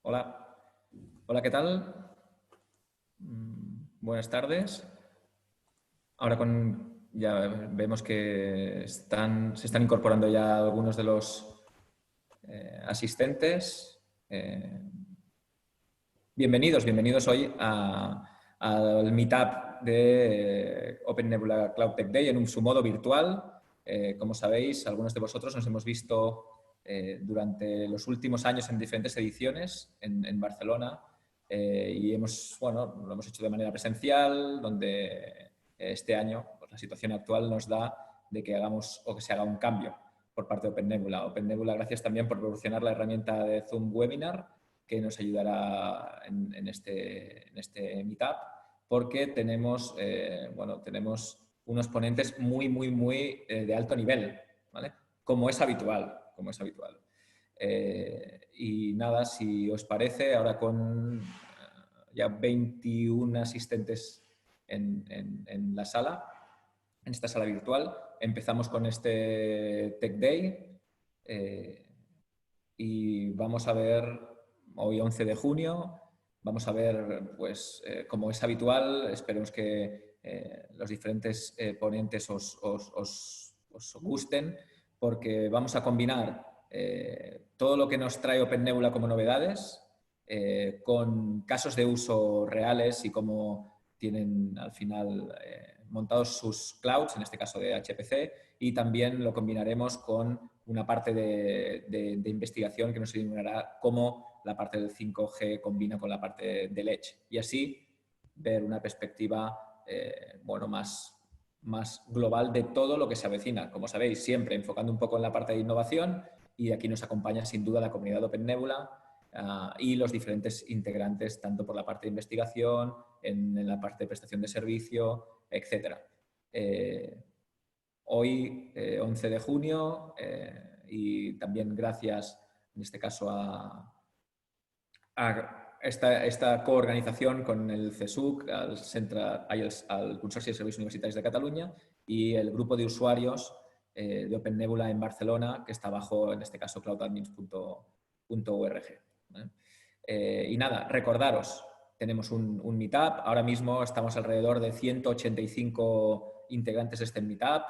Hola. Hola, ¿qué tal? Buenas tardes. Ahora ya vemos que se están incorporando ya algunos de los asistentes. Bienvenidos hoy al meetup de Open Nebula Cloud Tech Day en su modo virtual. Como sabéis, algunos de vosotros nos hemos visto durante los últimos años en diferentes ediciones en Barcelona y lo hemos hecho de manera presencial, donde este año pues, la situación actual nos da de que hagamos o que se haga un cambio por parte de Open Nebula. Open Nebula, gracias también por proporcionar la herramienta de Zoom Webinar, que nos ayudará en este meetup, porque tenemos unos ponentes muy de alto nivel, ¿vale? Como es habitual. Y nada, si os parece, ahora con ya 21 asistentes en la sala, en esta sala virtual, empezamos con este Tech Day y vamos a ver, hoy 11 de junio, vamos a ver, pues, como es habitual, esperemos que los diferentes ponentes os gusten, porque vamos a combinar todo lo que nos trae Open Nebula como novedades con casos de uso reales y cómo tienen al final montados sus clouds, en este caso de HPC, y también lo combinaremos con una parte de investigación que nos iluminará cómo la parte del 5G combina con la parte del Edge. Y así ver una perspectiva más global de todo lo que se avecina. Como sabéis, siempre enfocando un poco en la parte de innovación, y aquí nos acompaña sin duda la comunidad de Open Nebula y los diferentes integrantes, tanto por la parte de investigación, en la parte de prestación de servicio, etc. Hoy, 11 de junio, y también gracias, en este caso, a esta coorganización con el CSUC, al Consorcio de Serveis Universitaris de Cataluña, y el grupo de usuarios de Open Nebula en Barcelona, que está bajo, en este caso, cloudadmins.org. ¿Vale? Y nada, recordaros, tenemos un meetup. Ahora mismo estamos alrededor de 185 integrantes de este meetup.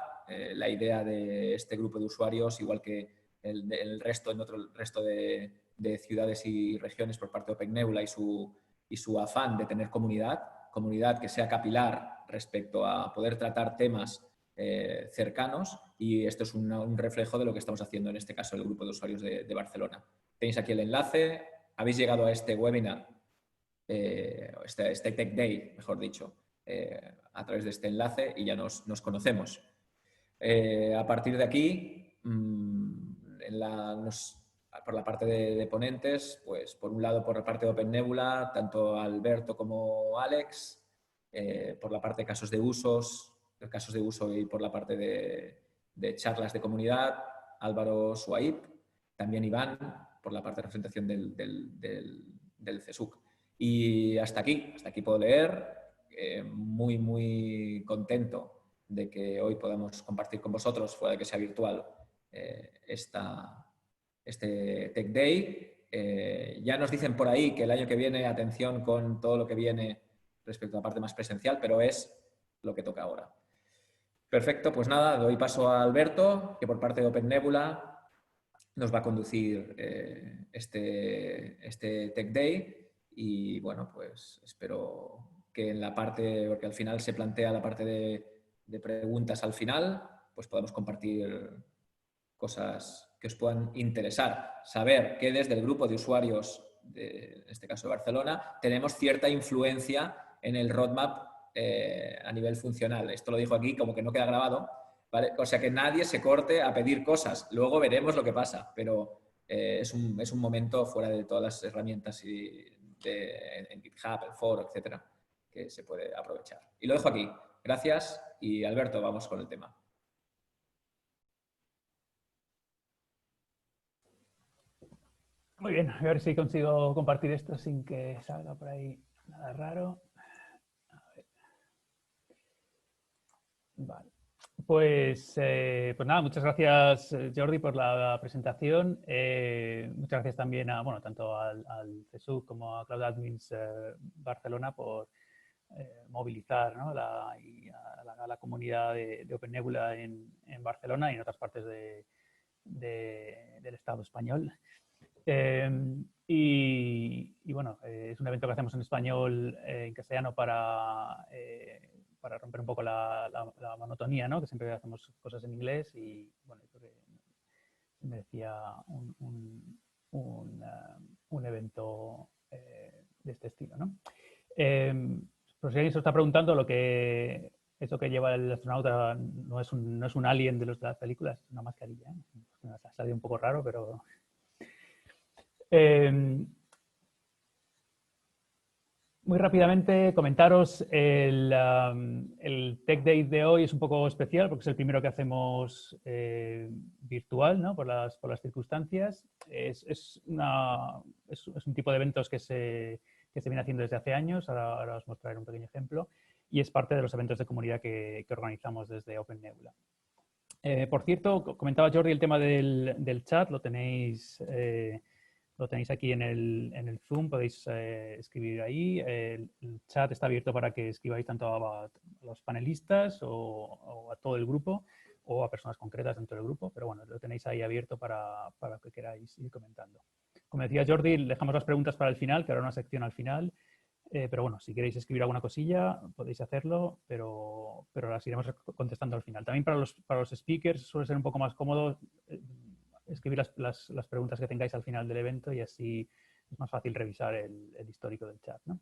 La idea de este grupo de usuarios, igual que el resto de ciudades y regiones por parte de Open Nebula, y su afán de tener comunidad que sea capilar respecto a poder tratar temas cercanos, y esto es un reflejo de lo que estamos haciendo en este caso el grupo de usuarios de Barcelona. Tenéis aquí el enlace. Habéis llegado a este webinar, este Tech Day, mejor dicho, a través de este enlace, y ya nos conocemos. A partir de aquí, por la parte de ponentes, pues por un lado por la parte de Open Nebula, tanto Alberto como Alex, por la parte de casos de uso y por la parte de charlas de comunidad, Álvaro Suaib, también Iván, por la parte de representación del CSUC. Y hasta aquí puedo leer. Muy contento de que hoy podamos compartir con vosotros, fuera de que sea virtual, este Tech Day. Ya nos dicen por ahí que el año que viene, atención con todo lo que viene respecto a la parte más presencial, pero es lo que toca ahora. Perfecto, pues nada, doy paso a Alberto, que por parte de Open Nebula nos va a conducir este Tech Day, y bueno, pues espero que en la parte, porque al final se plantea la parte de preguntas al final, pues podamos compartir cosas que os puedan interesar. Saber que desde el grupo de usuarios, en este caso de Barcelona, tenemos cierta influencia en el roadmap a nivel funcional. Esto lo dijo aquí, como que no queda grabado, ¿vale? O sea, que nadie se corte a pedir cosas. Luego veremos lo que pasa, pero es un momento fuera de todas las herramientas en GitHub, el foro, etcétera, que se puede aprovechar. Y lo dejo aquí. Gracias, y Alberto, vamos con el tema. Muy bien, a ver si consigo compartir esto sin que salga por ahí nada raro. A ver. Vale. Pues nada, muchas gracias Jordi por la presentación. Muchas gracias también a, bueno, tanto al CSUC como a Cloud Admins Barcelona por movilizar, ¿no? a la comunidad de Open Nebula en Barcelona y en otras partes del Estado español. Y bueno, es un evento que hacemos en español, en castellano, para romper un poco la monotonía, ¿no? Que siempre hacemos cosas en inglés y bueno, creo que merecía un evento de este estilo, ¿no? Por si alguien se está preguntando, eso que lleva el astronauta no es un alien de los de las películas, es una mascarilla, ¿eh? Ha salido un poco raro, pero... muy rápidamente comentaros el Tech Day de hoy es un poco especial porque es el primero que hacemos virtual, ¿no? por las circunstancias. Es un tipo de eventos que se viene haciendo desde hace años, ahora os mostraré un pequeño ejemplo, y es parte de los eventos de comunidad que organizamos desde Open Nebula. Por cierto, comentaba Jordi el tema del chat, lo tenéis aquí en el Zoom, podéis escribir ahí. El chat está abierto para que escribáis tanto a los panelistas o a todo el grupo o a personas concretas dentro del grupo, pero bueno, lo tenéis ahí abierto para que queráis ir comentando. Como decía Jordi, dejamos las preguntas para el final, que habrá una sección al final, pero bueno, si queréis escribir alguna cosilla podéis hacerlo, pero las iremos contestando al final. También para los speakers suele ser un poco más cómodo escribir las preguntas que tengáis al final del evento y así es más fácil revisar el histórico del chat, ¿no?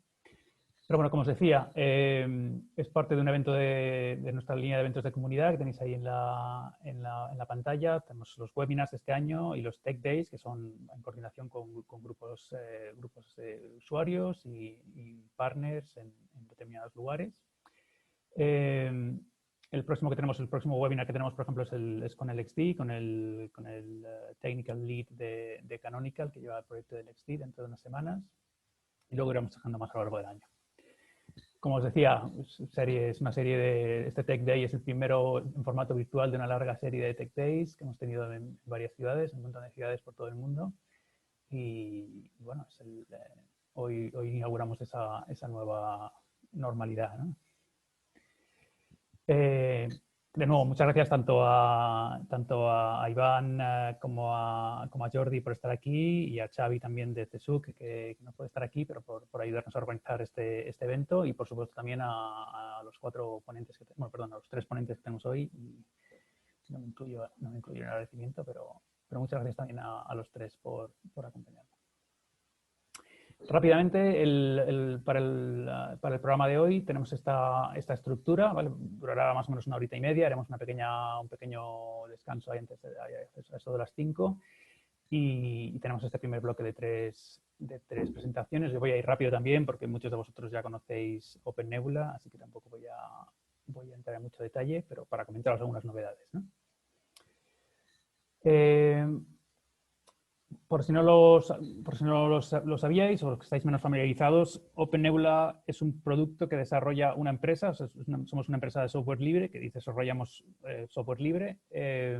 Pero bueno, como os decía, es parte de un evento de nuestra línea de eventos de comunidad que tenéis ahí en la pantalla. Tenemos los webinars de este año y los Tech Days, que son en coordinación con grupos de usuarios y partners en determinados lugares. El próximo webinar que tenemos, por ejemplo, es con el XD, con el Technical Lead de Canonical, que lleva el proyecto del XD dentro de unas semanas. Y luego iremos dejando más a lo largo del año. Como os decía, este Tech Day es el primero en formato virtual de una larga serie de Tech Days que hemos tenido en varias ciudades, en un montón de ciudades por todo el mundo. Y bueno, hoy inauguramos esa nueva normalidad, ¿no? De nuevo, muchas gracias tanto a Iván como a Jordi por estar aquí y a Xavi también de CSUC que no puede estar aquí, pero por ayudarnos a organizar este evento y por supuesto también a los a los tres ponentes que tenemos hoy. Y no me incluyo en el agradecimiento, pero muchas gracias también a los tres por acompañarnos. Rápidamente, para el programa de hoy tenemos esta estructura, ¿vale? Durará más o menos 1 horita y media, haremos un pequeño descanso ahí antes de eso de las 5 y tenemos este primer bloque de tres presentaciones. Yo voy a ir rápido también porque muchos de vosotros ya conocéis Open Nebula, así que tampoco voy a entrar en mucho detalle, pero para comentaros algunas novedades, ¿no? Por si no lo sabíais o los que estáis menos familiarizados, Open Nebula es un producto que desarrolla una empresa, somos una empresa de software libre que desarrollamos software libre. Es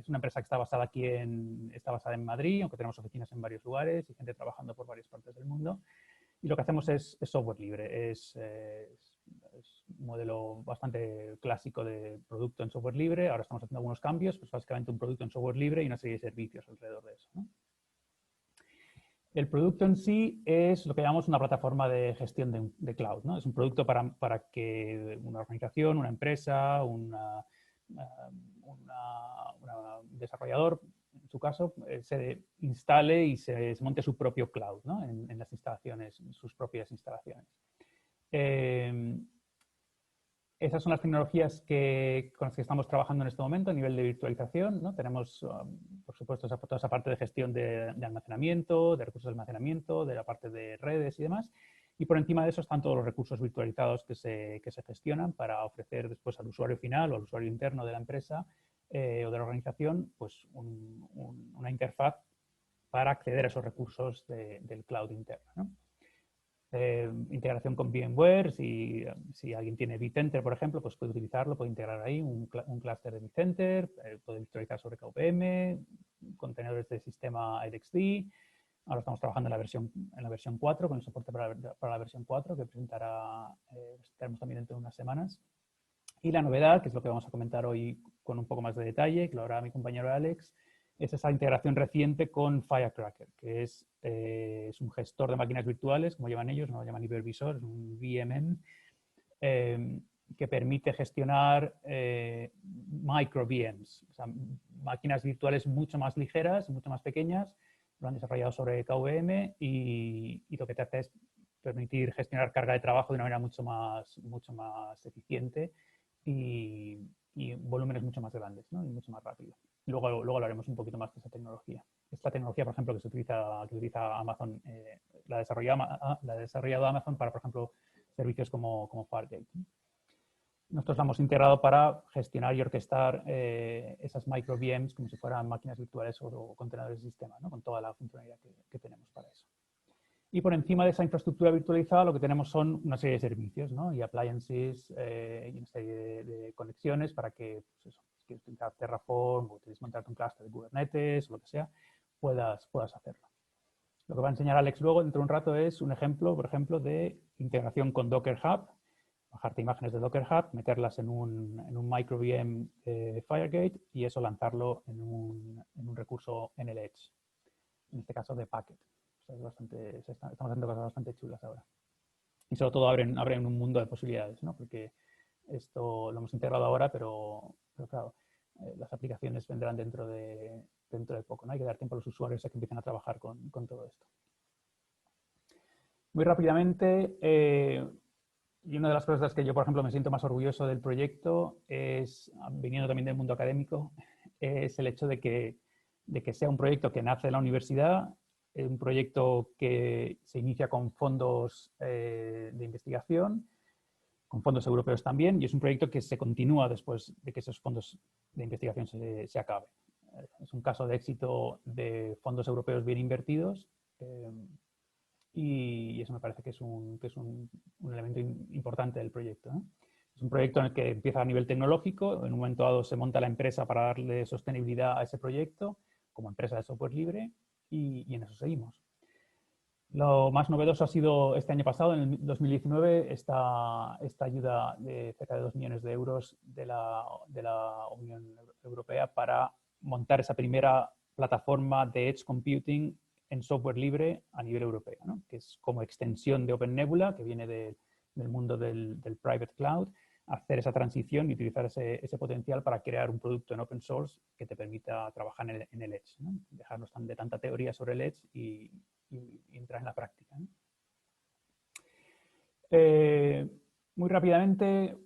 una empresa que está basada en Madrid, aunque tenemos oficinas en varios lugares y gente trabajando por varias partes del mundo. Y lo que hacemos es software libre, es un modelo bastante clásico de producto en software libre. Ahora estamos haciendo algunos cambios, pues básicamente un producto en software libre y una serie de servicios alrededor de eso, ¿no? El producto en sí es lo que llamamos una plataforma de gestión de cloud, ¿no? Es un producto para que una organización, una empresa, un desarrollador, en su caso, se instale y se monte su propio cloud, ¿no? en las instalaciones, en sus propias instalaciones. Esas son las tecnologías con las que estamos trabajando en este momento a nivel de virtualización, ¿no? Tenemos, por supuesto, toda esa parte de gestión de almacenamiento, de recursos de almacenamiento, de la parte de redes y demás. Y por encima de eso están todos los recursos virtualizados que se gestionan para ofrecer después al usuario final o al usuario interno de la empresa o de la organización pues una interfaz para acceder a esos recursos del cloud interno, ¿no? Integración con VMware, si alguien tiene vCenter, por ejemplo, pues puede utilizarlo, puede integrar ahí un clúster de vCenter, puede virtualizar sobre KVM, contenedores de sistema LXD. Ahora estamos trabajando en la versión 4, con el soporte para la versión 4, que presentaremos también dentro de unas semanas. Y la novedad, que es lo que vamos a comentar hoy con un poco más de detalle, que lo hará mi compañero Alex, es esa integración reciente con Firecracker, que es un gestor de máquinas virtuales, como llaman ellos, no lo llaman hipervisor, es un VMM, que permite gestionar micro VMs, o sea, máquinas virtuales mucho más ligeras, mucho más pequeñas. Lo han desarrollado sobre KVM y lo que te hace es permitir gestionar carga de trabajo de una manera mucho más eficiente y volúmenes mucho más grandes, ¿no? Y mucho más rápido. Luego hablaremos un poquito más de esa tecnología. Esta tecnología, por ejemplo, que utiliza Amazon, la ha desarrollado Amazon para, por ejemplo, servicios como Fargate. Nosotros la hemos integrado para gestionar y orquestar esas micro VMs como si fueran máquinas virtuales o contenedores de sistema, ¿no? Con toda la funcionalidad que tenemos para eso. Y por encima de esa infraestructura virtualizada lo que tenemos son una serie de servicios, ¿no? Y appliances y una serie de conexiones para que, pues eso, si quieres utilizar Terraform o quieres montarte un clúster de Kubernetes o lo que sea, puedas hacerlo. Lo que va a enseñar Alex luego dentro de un rato es un ejemplo, por ejemplo, de integración con Docker Hub. Bajarte imágenes de Docker Hub, meterlas en un micro VM de Firegate y eso lanzarlo en un recurso en el Edge, en este caso de Packet. O sea, estamos haciendo cosas bastante chulas ahora. Y sobre todo abren un mundo de posibilidades, ¿no? Porque esto lo hemos integrado ahora, pero claro, las aplicaciones vendrán dentro de poco, ¿no? Hay que dar tiempo a los usuarios a que empiecen a trabajar con todo esto. Muy rápidamente, y una de las cosas de las que yo, por ejemplo, me siento más orgulloso del proyecto es, viniendo también del mundo académico, es el hecho de que sea un proyecto que nace en la universidad, un proyecto que se inicia con fondos de investigación, con fondos europeos también, y es un proyecto que se continúa después de que esos fondos de investigación se acaben. Es un caso de éxito de fondos europeos bien invertidos, y eso me parece que es un elemento importante del proyecto, ¿no? Es un proyecto en el que empieza a nivel tecnológico, en un momento dado se monta la empresa para darle sostenibilidad a ese proyecto como empresa de software libre y en eso seguimos. Lo más novedoso ha sido este año pasado, en el 2019, esta ayuda de cerca de 2 millones de euros de la Unión Europea para montar esa primera plataforma de Edge Computing en software libre a nivel europeo, ¿no? Que es como extensión de OpenNebula, que viene del mundo del private cloud, hacer esa transición y utilizar ese potencial para crear un producto en open source que te permita trabajar en el Edge, ¿no? Dejarnos de tanta teoría sobre el Edge y entrar en la práctica, ¿no? Muy rápidamente,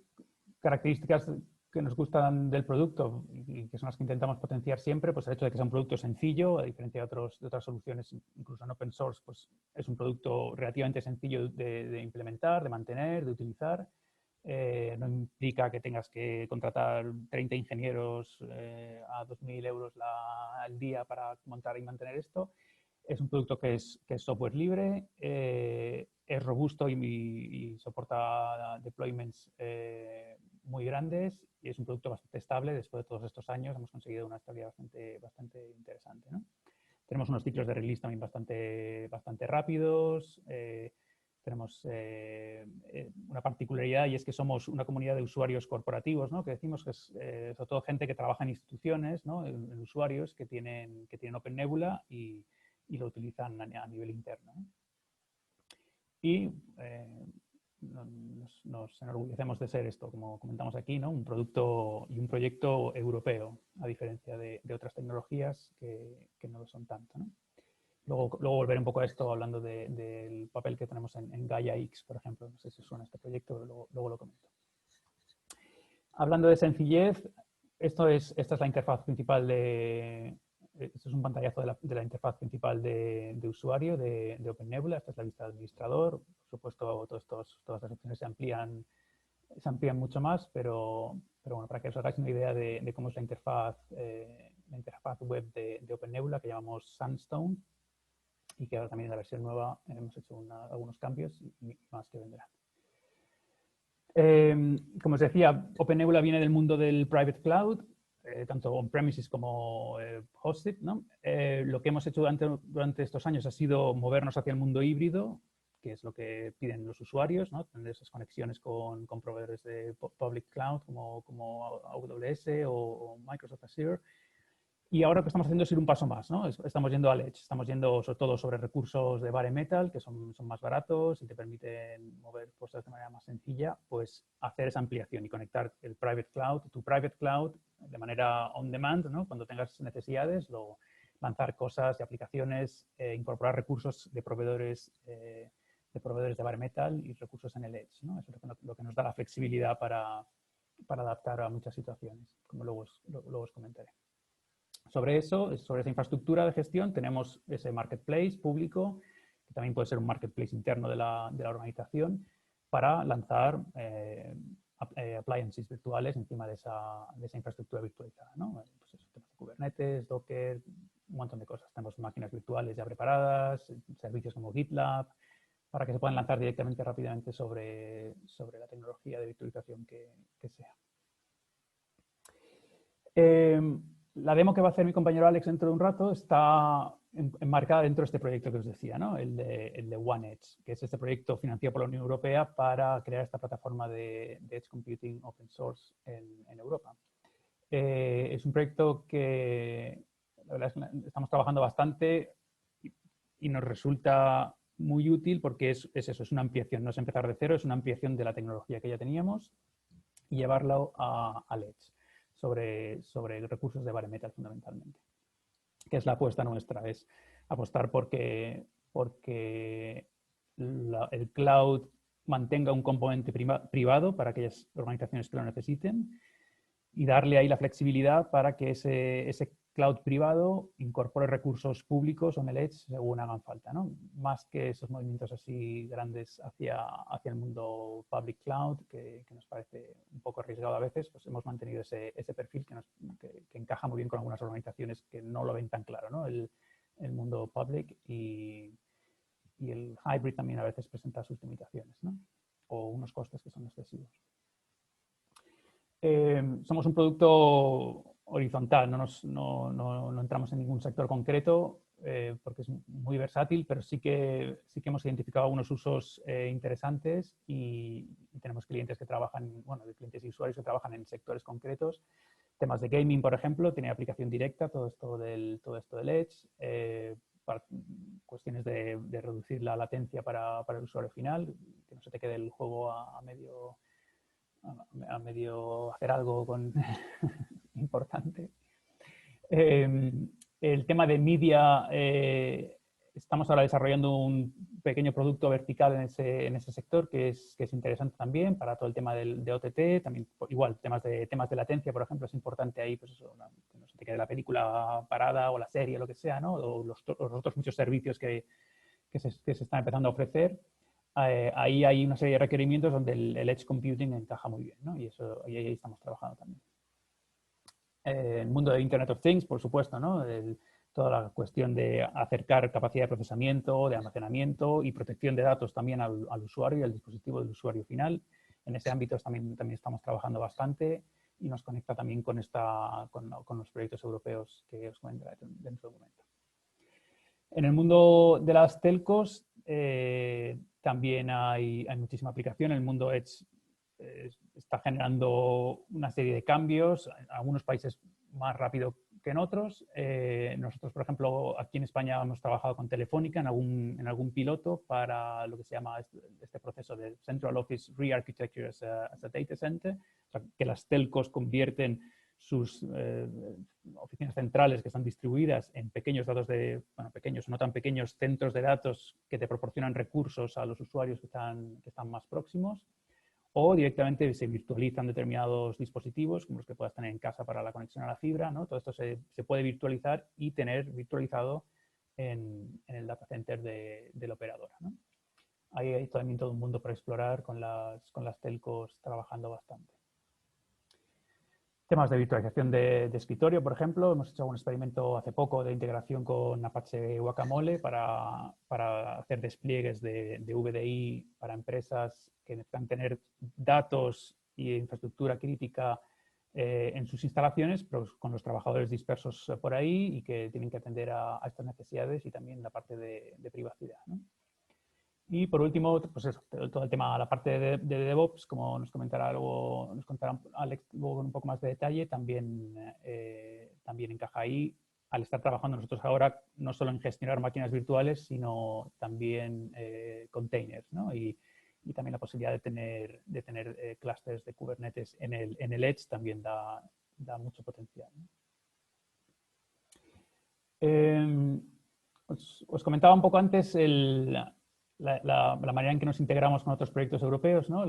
características que nos gustan del producto y que son las que intentamos potenciar siempre, pues el hecho de que sea un producto sencillo, a diferencia de otras soluciones, incluso en open source, pues es un producto relativamente sencillo de implementar, de mantener, de utilizar. No implica que tengas que contratar 30 ingenieros a 2.000 euros al día para montar y mantener esto. Es un producto que es software libre, es robusto y soporta deployments muy grandes y es un producto bastante estable. Después de todos estos años hemos conseguido una estabilidad bastante interesante, ¿no? Tenemos unos ciclos de release también bastante rápidos. Tenemos una particularidad y es que somos una comunidad de usuarios corporativos, ¿no? Que decimos que es sobre todo gente que trabaja en instituciones, ¿no? En usuarios que tienen OpenNebula y lo utilizan a nivel interno, ¿no? Y nos enorgullecemos de ser esto, como comentamos aquí, ¿no? Un producto y un proyecto europeo, a diferencia de otras tecnologías que no lo son tanto, ¿no? Luego volveré un poco a esto hablando del papel que tenemos en Gaia X, por ejemplo. No sé si suena este proyecto, pero luego lo comento. Hablando de sencillez, esta es la interfaz principal esto es un pantallazo de la interfaz principal de usuario de OpenNebula. Esta es la vista del administrador. Por supuesto, todas las opciones se amplían mucho más, pero bueno, para que os hagáis una idea de cómo es la interfaz web de OpenNebula, que llamamos Sandstone. y que ahora también en la versión nueva hemos hecho algunos cambios y más que vendrán. Como os decía, OpenNebula viene del mundo del private cloud, tanto on-premises como hosted, ¿no? Lo que hemos hecho durante estos años ha sido movernos hacia el mundo híbrido, que es lo que piden los usuarios, ¿no? Tener esas conexiones con proveedores de public cloud como AWS o Microsoft Azure. Y ahora lo que estamos haciendo es ir un paso más, ¿no? Estamos yendo al edge, estamos yendo sobre todo sobre recursos de bare metal, que son más baratos y te permiten mover cosas de manera más sencilla, pues hacer esa ampliación y conectar el private cloud, tu private cloud, de manera on demand, ¿no? Cuando tengas necesidades, lanzar cosas y aplicaciones, incorporar recursos de proveedores de bare metal y recursos en el edge, ¿no? Eso es lo que nos da la flexibilidad para adaptar a muchas situaciones, como luego os comentaré. Sobre eso, sobre esa infraestructura de gestión, tenemos ese marketplace público, que también puede ser un marketplace interno de la organización, para lanzar appliances virtuales encima de esa infraestructura virtualizada, ¿no? Pues eso, temas de Kubernetes, Docker, un montón de cosas. Tenemos máquinas virtuales ya preparadas, servicios como GitLab, para que se puedan lanzar directamente, rápidamente sobre la tecnología de virtualización que sea. La demo que va a hacer mi compañero Alex dentro de un rato está enmarcada dentro de este proyecto que os decía, ¿no? el de OneEdge, que es este proyecto financiado por la Unión Europea para crear esta plataforma de Edge Computing Open Source en Europa. Es un proyecto que la verdad es que estamos trabajando bastante y nos resulta muy útil porque es eso, es una ampliación, no es empezar de cero, es una ampliación de la tecnología que ya teníamos y llevarlo al Edge. Sobre recursos de bare metal fundamentalmente, que es la apuesta nuestra, es apostar porque el cloud mantenga un componente privado para aquellas organizaciones que lo necesiten y darle ahí la flexibilidad para que ese cloud privado incorpore recursos públicos o en el edge según hagan falta, ¿no? Más que esos movimientos así grandes hacia el mundo public cloud, que nos parece un poco arriesgado a veces, pues hemos mantenido ese perfil que encaja muy bien con algunas organizaciones que no lo ven tan claro, ¿no? El mundo public y el hybrid también a veces presenta sus limitaciones, ¿no? O unos costes que son excesivos. Somos un producto horizontal, no entramos en ningún sector concreto porque es muy versátil, pero sí que hemos identificado algunos usos interesantes y tenemos clientes que trabajan, bueno, clientes y usuarios que trabajan en sectores concretos. Temas de gaming, por ejemplo, tiene aplicación directa, todo esto del Edge, para cuestiones de reducir la latencia para el usuario final, que no se te quede el juego a medio hacer algo importante. El tema de media, estamos ahora desarrollando un pequeño producto vertical en ese sector que es interesante también para todo el tema de OTT, también igual temas de latencia, por ejemplo, es importante ahí, pues eso, que no se te quede la película parada o la serie, lo que sea, ¿no? O los otros muchos servicios que se están empezando a ofrecer. Ahí hay una serie de requerimientos donde el Edge Computing encaja muy bien, ¿no? Y ahí estamos trabajando también. El mundo de Internet of Things, por supuesto, ¿no? Toda la cuestión de acercar capacidad de procesamiento, de almacenamiento y protección de datos también al usuario y al dispositivo del usuario final. En ese ámbito también estamos trabajando bastante y nos conecta también con los proyectos europeos que os comentaré dentro de un momento. En el mundo de las telcos también hay muchísima aplicación. El mundo Edge está generando una serie de cambios, en algunos países más rápido que en otros. Nosotros, por ejemplo, aquí en España hemos trabajado con Telefónica en algún piloto para lo que se llama este proceso de Central Office Re-Architecture as a Data Center, o sea, que las telcos convierten sus oficinas centrales que están distribuidas en pequeños pequeños o no tan pequeños centros de datos que te proporcionan recursos a los usuarios que están más próximos, o directamente se virtualizan determinados dispositivos como los que puedas tener en casa para la conexión a la fibra, ¿no? Todo esto se puede virtualizar y tener virtualizado en el data center de la operadora, ¿no? Ahí hay también todo un mundo por explorar con las telcos trabajando bastante. Temas de virtualización de escritorio, por ejemplo. Hemos hecho un experimento hace poco de integración con Apache Guacamole para hacer despliegues de VDI para empresas que necesitan tener datos y infraestructura crítica en sus instalaciones, pero con los trabajadores dispersos por ahí y que tienen que atender a estas necesidades y también la parte de privacidad, ¿no? Y por último, pues eso, todo el tema, la parte de DevOps, como nos comentará Alex luego con un poco más de detalle, también encaja ahí al estar trabajando nosotros ahora no solo en gestionar máquinas virtuales, sino también containers, ¿no? Y también la posibilidad de tener clústeres de Kubernetes en el Edge también da mucho potencial, ¿no? Os comentaba un poco antes la manera en que nos integramos con otros proyectos europeos, ¿no?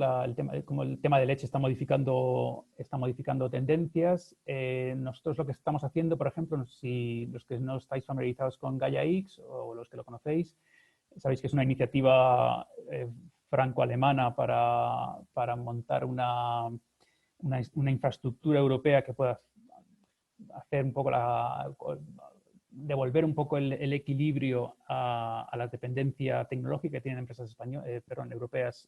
Como el tema de leche está modificando tendencias. Nosotros lo que estamos haciendo, por ejemplo, si los que no estáis familiarizados con Gaia-X o los que lo conocéis, sabéis que es una iniciativa franco-alemana para montar una infraestructura europea que pueda hacer un poco devolver un poco el equilibrio a la dependencia tecnológica que tienen empresas europeas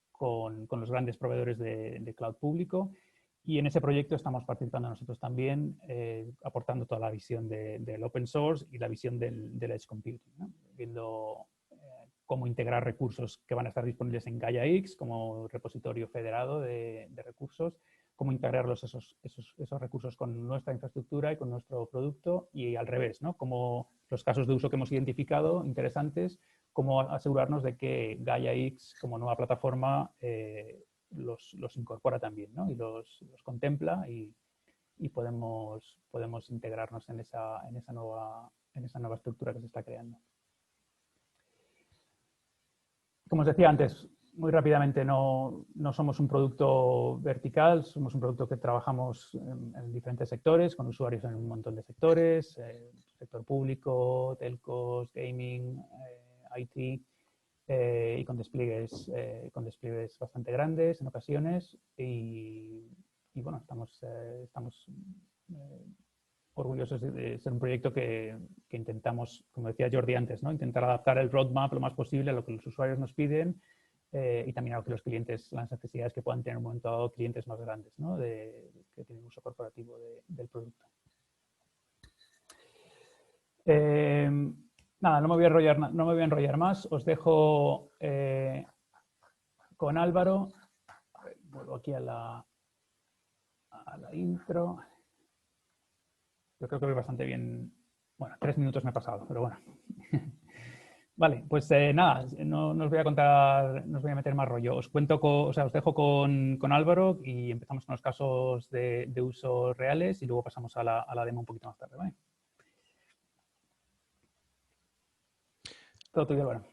con los grandes proveedores de cloud público. Y en ese proyecto estamos participando nosotros también, aportando toda la visión del open source y la visión del edge computing, ¿no? Viendo cómo integrar recursos que van a estar disponibles en Gaia-X como repositorio federado de recursos, cómo integrarlos esos recursos con nuestra infraestructura y con nuestro producto y al revés, ¿no? Como los casos de uso que hemos identificado interesantes, cómo asegurarnos de que Gaia-X como nueva plataforma los incorpora también, ¿no? Y los contempla y podemos integrarnos en esa nueva estructura que se está creando. Como os decía antes, muy rápidamente, no somos un producto vertical, somos un producto que trabajamos en diferentes sectores, con usuarios en un montón de sectores, sector público, telcos, gaming, IT, y con despliegues bastante grandes en ocasiones. Y bueno, estamos orgullosos de ser un proyecto que intentamos, como decía Jordi antes, ¿no? Intentar adaptar el roadmap lo más posible a lo que los usuarios nos piden y también a lo que los clientes, las necesidades que puedan tener en un momento dado clientes más grandes, ¿no? Que tienen uso corporativo del producto. Nada, no me voy a enrollar más. Os dejo con Álvaro. A ver, vuelvo aquí a la intro. Yo creo que voy bastante bien. Bueno, 3 minutos me he pasado, pero bueno. Vale, pues nada, no os voy a contar, no os voy a meter más rollo. Os dejo con Álvaro y empezamos con los casos de uso reales y luego pasamos a la demo un poquito más tarde, ¿vale? Todo tuyo, Álvaro.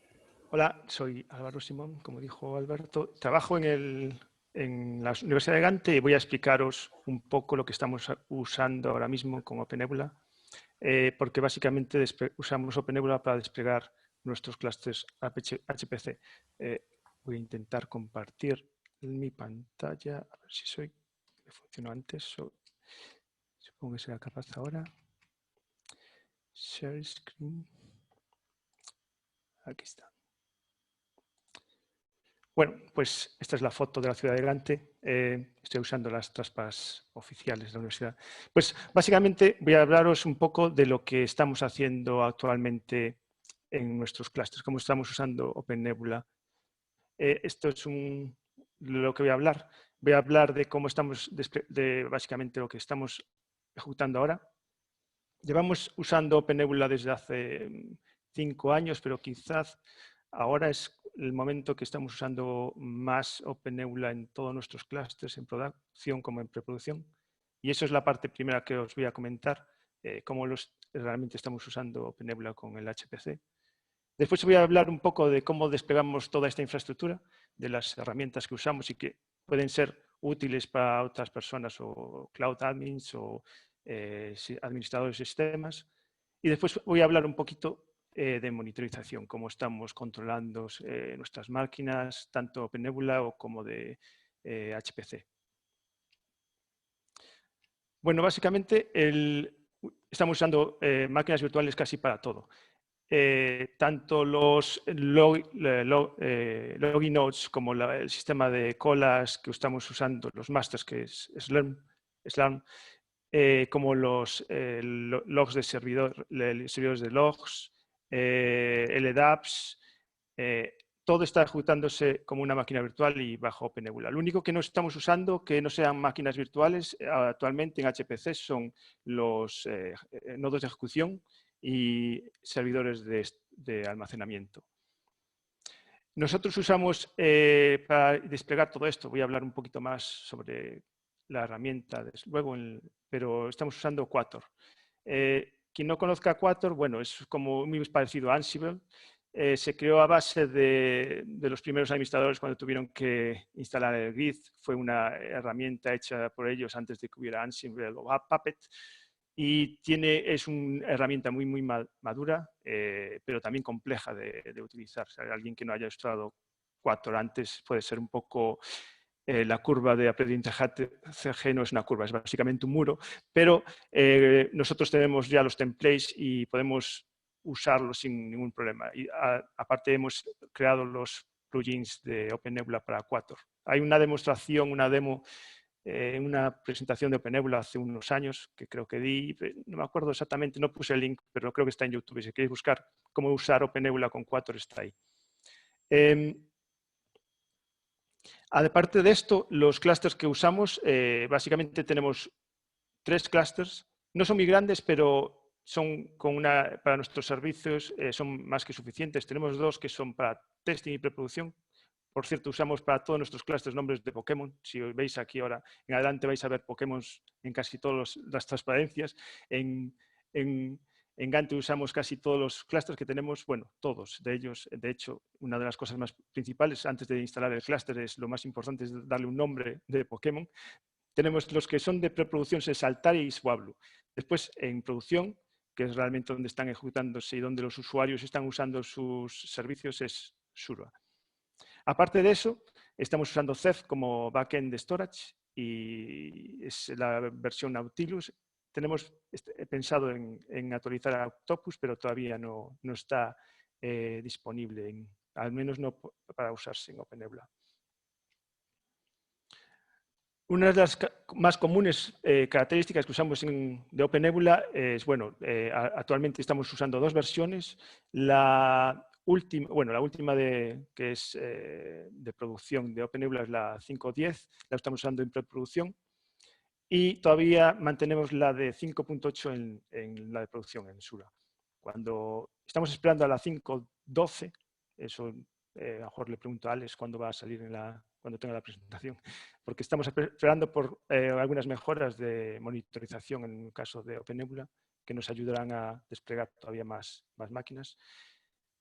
Hola, soy Álvaro Simón, como dijo Alberto. Trabajo en la Universidad de Gante y voy a explicaros un poco lo que estamos usando ahora mismo con OpenNebula, porque básicamente usamos OpenNebula para desplegar nuestros clústeres HPC. Voy a intentar compartir mi pantalla, a ver si me funcionó antes. Supongo que será capaz ahora. Share screen. Aquí está. Bueno, pues esta es la foto de la ciudad de Gante. Estoy usando las trampas oficiales de la universidad. Pues básicamente voy a hablaros un poco de lo que estamos haciendo actualmente en nuestros clústeres, cómo estamos usando OpenNebula. Esto es lo que voy a hablar. Voy a hablar de cómo estamos, básicamente lo que estamos ejecutando ahora. Llevamos usando OpenNebula desde hace 5 años, pero quizás ahora es el momento que estamos usando más OpenNebula en todos nuestros clústeres, en producción como en preproducción. Y eso es la parte primera que os voy a comentar, cómo realmente estamos usando OpenNebula con el HPC. Después voy a hablar un poco de cómo desplegamos toda esta infraestructura, de las herramientas que usamos y que pueden ser útiles para otras personas o cloud admins o administradores de sistemas. Y después voy a hablar un poquito de monitorización, cómo estamos controlando nuestras máquinas, tanto OpenNebula como de HPC. Bueno, básicamente estamos usando máquinas virtuales casi para todo. Tanto los login nodes como el sistema de colas que estamos usando, los masters, que es Slurm, como los logs de servidores de logs, LDAPs, todo está ejecutándose como una máquina virtual y bajo OpenNebula. Lo único que no estamos usando, que no sean máquinas virtuales, actualmente en HPC son los nodos de ejecución y servidores de almacenamiento. Nosotros usamos, para desplegar todo esto, voy a hablar un poquito más sobre la herramienta luego, pero estamos usando Quator. Quien no conozca Quator, bueno, es como muy parecido a Ansible. Se creó a base de los primeros administradores cuando tuvieron que instalar el grid. Fue una herramienta hecha por ellos antes de que hubiera Ansible o Puppet. Y es una herramienta muy, muy madura, pero también compleja de utilizar. O sea, alguien que no haya usado Quator antes puede ser un poco... la curva de aprendizaje no es una curva, es básicamente un muro, pero nosotros tenemos ya los templates y podemos usarlos sin ningún problema. Y aparte hemos creado los plugins de OpenNebula para Quator. Hay una demostración, una demo, una presentación de OpenNebula hace unos años que creo que di, no me acuerdo exactamente, no puse el link, pero creo que está en YouTube. Si queréis buscar cómo usar OpenNebula con Quator, está ahí. Aparte de esto, los clústeres que usamos, básicamente tenemos 3 clústeres. No son muy grandes, pero son para nuestros servicios son más que suficientes. Tenemos 2 que son para testing y preproducción. Por cierto, usamos para todos nuestros clústeres nombres de Pokémon. Si veis aquí ahora en adelante vais a ver Pokémon en casi todas las transparencias. En Gantt usamos casi todos los clústeres que tenemos, bueno, todos de ellos. De hecho, una de las cosas más principales antes de instalar el clúster es lo más importante es darle un nombre de Pokémon. Tenemos los que son de preproducción, es Altaria y Swablu. Después, en producción, que es realmente donde están ejecutándose y donde los usuarios están usando sus servicios, es Shura. Aparte de eso, estamos usando Ceph como backend de storage y es la versión Nautilus. Tenemos pensado en actualizar a Octopus, pero todavía no está disponible, al menos no para usarse en OpenNebula. Una de las más comunes características que usamos de OpenNebula es, bueno, actualmente estamos usando 2 versiones. La última que es de producción de OpenNebula es la 5.10, la estamos usando en preproducción. Y todavía mantenemos la de 5.8 en la de producción, en Sura. Cuando estamos esperando a la 5.12, eso a lo mejor le pregunto a Alex cuándo va a salir cuando tenga la presentación, porque estamos esperando por algunas mejoras de monitorización en el caso de OpenNebula, que nos ayudarán a desplegar todavía más máquinas.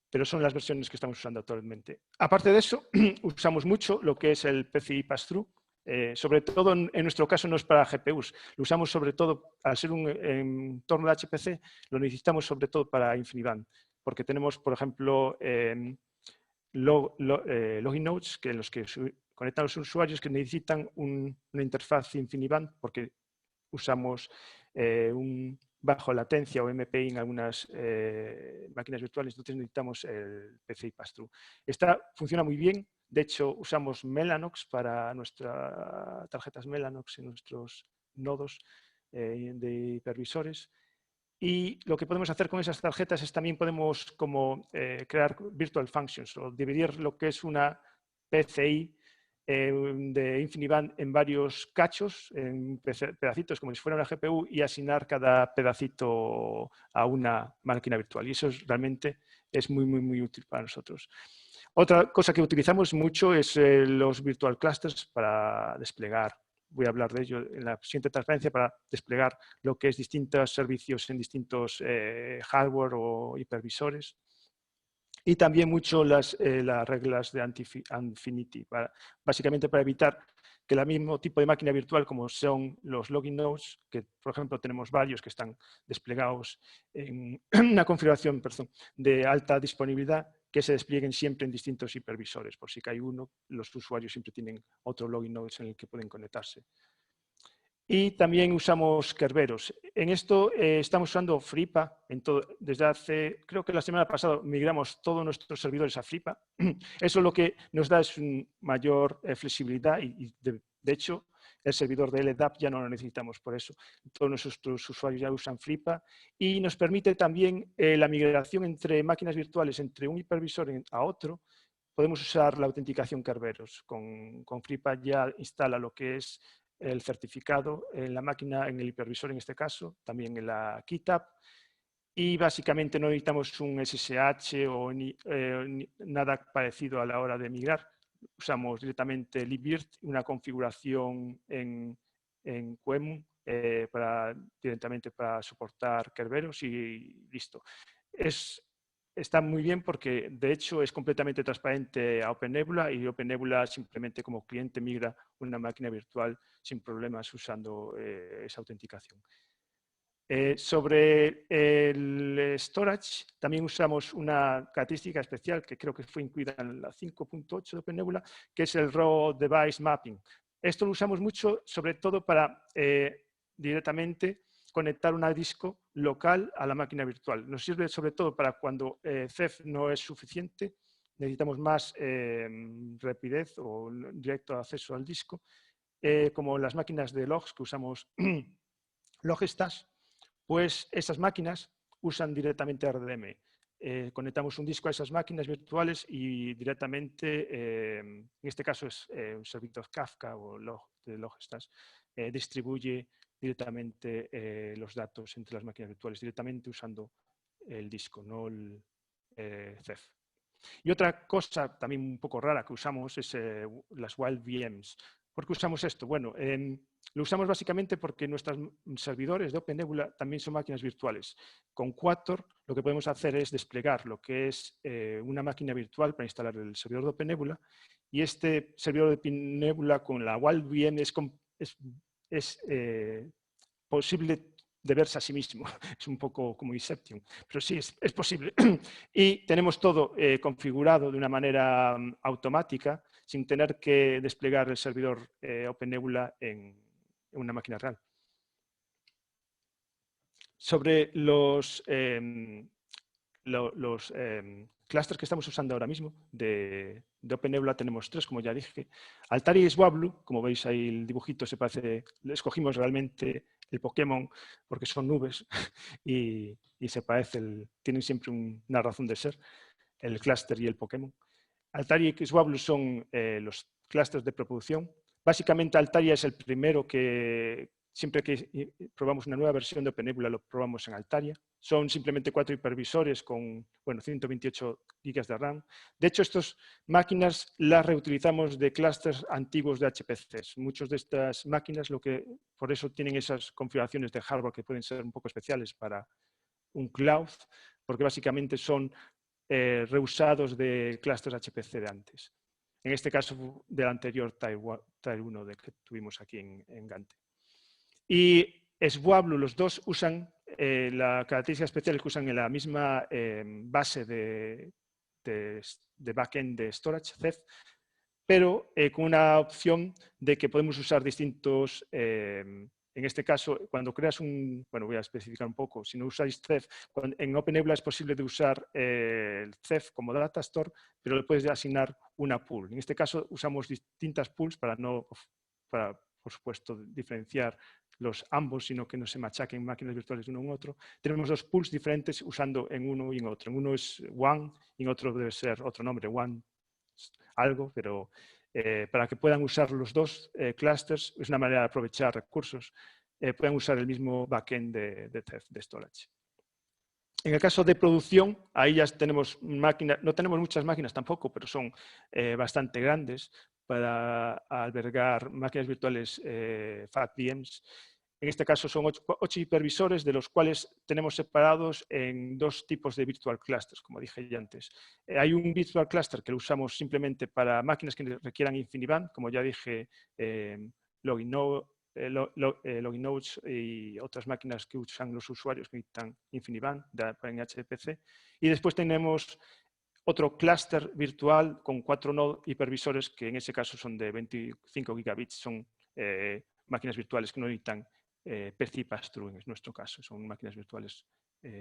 Pero son las versiones que estamos usando actualmente. Aparte de eso, usamos mucho lo que es el PCI Pass-Through. Sobre todo en nuestro caso no es para GPUs, lo usamos sobre todo, al ser un entorno de HPC, lo necesitamos sobre todo para InfiniBand, porque tenemos, por ejemplo, login nodes en los que conectan los usuarios que necesitan una interfaz InfiniBand, porque usamos bajo latencia o MPI en algunas máquinas virtuales, entonces necesitamos el PCI Pass-Through. Funciona muy bien. De hecho, usamos Mellanox para nuestras tarjetas Mellanox en nuestros nodos de hipervisores. Y lo que podemos hacer con esas tarjetas es también podemos crear virtual functions o dividir lo que es una PCI de InfiniBand en varios cachos, en pedacitos como si fuera una GPU y asignar cada pedacito a una máquina virtual. Y eso realmente es muy, muy, muy útil para nosotros. Otra cosa que utilizamos mucho es los virtual clusters para desplegar. Voy a hablar de ello en la siguiente transparencia para desplegar lo que es distintos servicios en distintos hardware o hipervisores. Y también mucho las reglas de Infinity, básicamente para evitar que el mismo tipo de máquina virtual como son los login nodes, que por ejemplo tenemos varios que están desplegados en una configuración de alta disponibilidad, que se desplieguen siempre en distintos hipervisores. Por si cae uno, los usuarios siempre tienen otro login nodes en el que pueden conectarse. Y también usamos Kerberos. En esto estamos usando Fripa. Desde hace, creo que la semana pasada, migramos todos nuestros servidores a Fripa. Eso lo que nos da es una mayor flexibilidad y de hecho, el servidor de LDAP ya no lo necesitamos por eso. Todos nuestros usuarios ya usan Fripa y nos permite también la migración entre máquinas virtuales, entre un hipervisor a otro. Podemos usar la autenticación Kerberos. Con Fripa ya instala lo que es el certificado en la máquina, en el hipervisor en este caso, también en la GitHub. Y básicamente no necesitamos un SSH o nada parecido a la hora de migrar. Usamos directamente libvirt, una configuración en QEMU directamente para soportar Kerberos y listo. Está muy bien porque, de hecho, es completamente transparente a OpenNebula y OpenNebula simplemente como cliente migra una máquina virtual sin problemas usando esa autenticación. Sobre el storage, también usamos una característica especial que creo que fue incluida en la 5.8 de OpenNebula, que es el Raw Device Mapping. Esto lo usamos mucho, sobre todo para directamente conectar un disco local a la máquina virtual. Nos sirve sobre todo para cuando Ceph no es suficiente, necesitamos más rapidez o directo acceso al disco, como las máquinas de logs que usamos Logstash, pues esas máquinas usan directamente RDM. Conectamos un disco a esas máquinas virtuales y directamente, en este caso es un servidor Kafka o de Logstash, distribuye directamente los datos entre las máquinas virtuales, directamente usando el disco, no el Ceph. Y otra cosa también un poco rara que usamos es las Wild VMs. ¿Por qué usamos esto? Bueno, lo usamos básicamente porque nuestros servidores de OpenNebula también son máquinas virtuales. Con Quator lo que podemos hacer es desplegar lo que es una máquina virtual para instalar el servidor de OpenNebula y este servidor de OpenNebula con la Wild VM es posible de verse a sí mismo. Es un poco como Inception, pero sí, es posible. Y tenemos todo configurado de una manera automática sin tener que desplegar el servidor OpenNebula en una máquina real. Sobre los clusters que estamos usando ahora mismo de OpenNebula tenemos 3, como ya dije. Altari y Swablu, como veis ahí el dibujito se parece, escogimos realmente el Pokémon porque son nubes y se parece, tienen siempre una razón de ser, el clúster y el Pokémon. Altari y Swablu son los clústeres de preproducción. Básicamente Altaria es el primero que siempre que probamos una nueva versión de OpenNebula lo probamos en Altaria. Son simplemente 4 hipervisores con 128 GB de RAM. De hecho, estas máquinas las reutilizamos de clústeres antiguos de HPCs. Muchas de estas máquinas por eso tienen esas configuraciones de hardware que pueden ser un poco especiales para un cloud, porque básicamente son reusados de clústeres HPC de antes. En este caso, del anterior Tier 1 que tuvimos aquí en Gante. Y Swablu, los dos usan la característica especial que usan en la misma base de backend de storage, Ceph, pero con una opción de que podemos usar distintos, en este caso, cuando creas voy a especificar un poco, si no usáis Ceph, en OpenNebula es posible de usar el Ceph como data store, pero le puedes asignar una pool. En este caso usamos distintas pools para, por supuesto, diferenciar ambos, sino que no se machaquen máquinas virtuales de uno en otro. Tenemos 2 pools diferentes usando en uno y en otro. En uno es One y en otro debe ser otro nombre, One algo, pero para que puedan usar los 2 clusters, es una manera de aprovechar recursos, pueden usar el mismo backend de storage. En el caso de producción, ahí ya tenemos máquinas, no tenemos muchas máquinas tampoco, pero son bastante grandes para albergar máquinas virtuales FAT-VMs. En este caso son 8 hipervisores, de los cuales tenemos separados en 2 tipos de virtual clusters, como dije ya antes. Hay un virtual cluster que lo usamos simplemente para máquinas que requieran InfiniBand, como ya dije, Login Nodes y otras máquinas que usan los usuarios que necesitan InfiniBand en HPC. Y después tenemos otro clúster virtual con 4 hipervisores que en ese caso son de 25 gigabits, son máquinas virtuales que no necesitan PCI pass-through en nuestro caso, son máquinas virtuales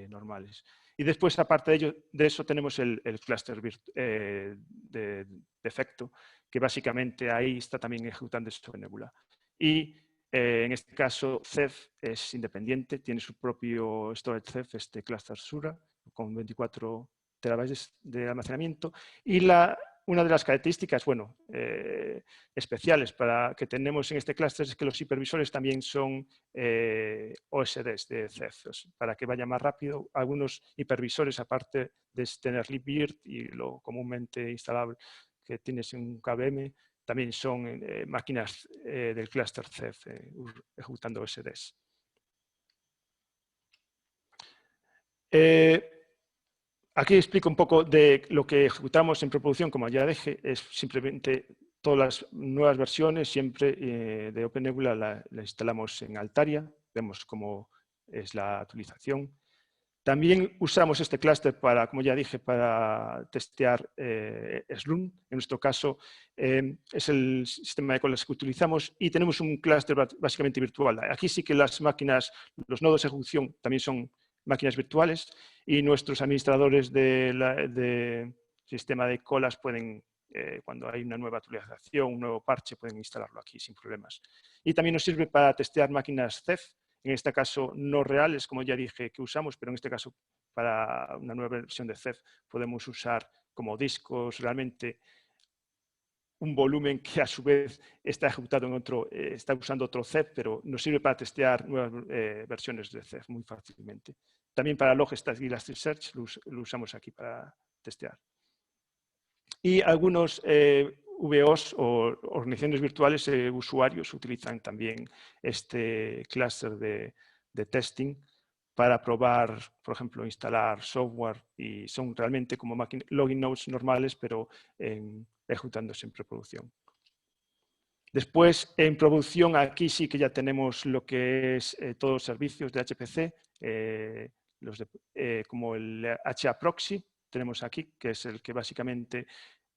normales. Y después, aparte de eso, tenemos el clúster de efecto, que básicamente ahí está también ejecutando esto en Nebula. Y en este caso, Ceph es independiente, tiene su propio storage Ceph, este cluster Sura, con 24 terabytes de almacenamiento. Y una de las características, bueno, especiales que tenemos en este clúster es que los hipervisores también son OSDs de Ceph, para que vaya más rápido. Algunos hipervisores, aparte de tener libvirt y lo comúnmente instalable que tienes en un KVM, también son máquinas del clúster Ceph ejecutando OSDs. Aquí explico un poco de lo que ejecutamos en preproducción, como ya dije, es simplemente todas las nuevas versiones, siempre de OpenNebula la instalamos en Altaria, vemos cómo es la actualización. También usamos este clúster para, como ya dije, para testear Slurm. En nuestro caso es el sistema de colas que utilizamos y tenemos un clúster básicamente virtual. Aquí sí que las máquinas, los nodos de ejecución también son máquinas virtuales y nuestros administradores de sistema de colas pueden, cuando hay una nueva actualización, un nuevo parche, pueden instalarlo aquí sin problemas. Y también nos sirve para testear máquinas Ceph, en este caso no reales, como ya dije que usamos, pero en este caso para una nueva versión de Ceph podemos usar como discos realmente un volumen que a su vez está ejecutado en otro, está usando otro Ceph, pero nos sirve para testear nuevas versiones de Ceph muy fácilmente. También para Logstash y Elasticsearch lo usamos aquí para testear. Y algunos VOs o organizaciones virtuales, usuarios, utilizan también este clúster de testing para probar, por ejemplo, instalar software y son realmente como login nodes normales, pero ejecutándose en preproducción. Después, en producción, aquí sí que ya tenemos lo que es todos los servicios de HPC, como el HAProxy, tenemos aquí, que es el que básicamente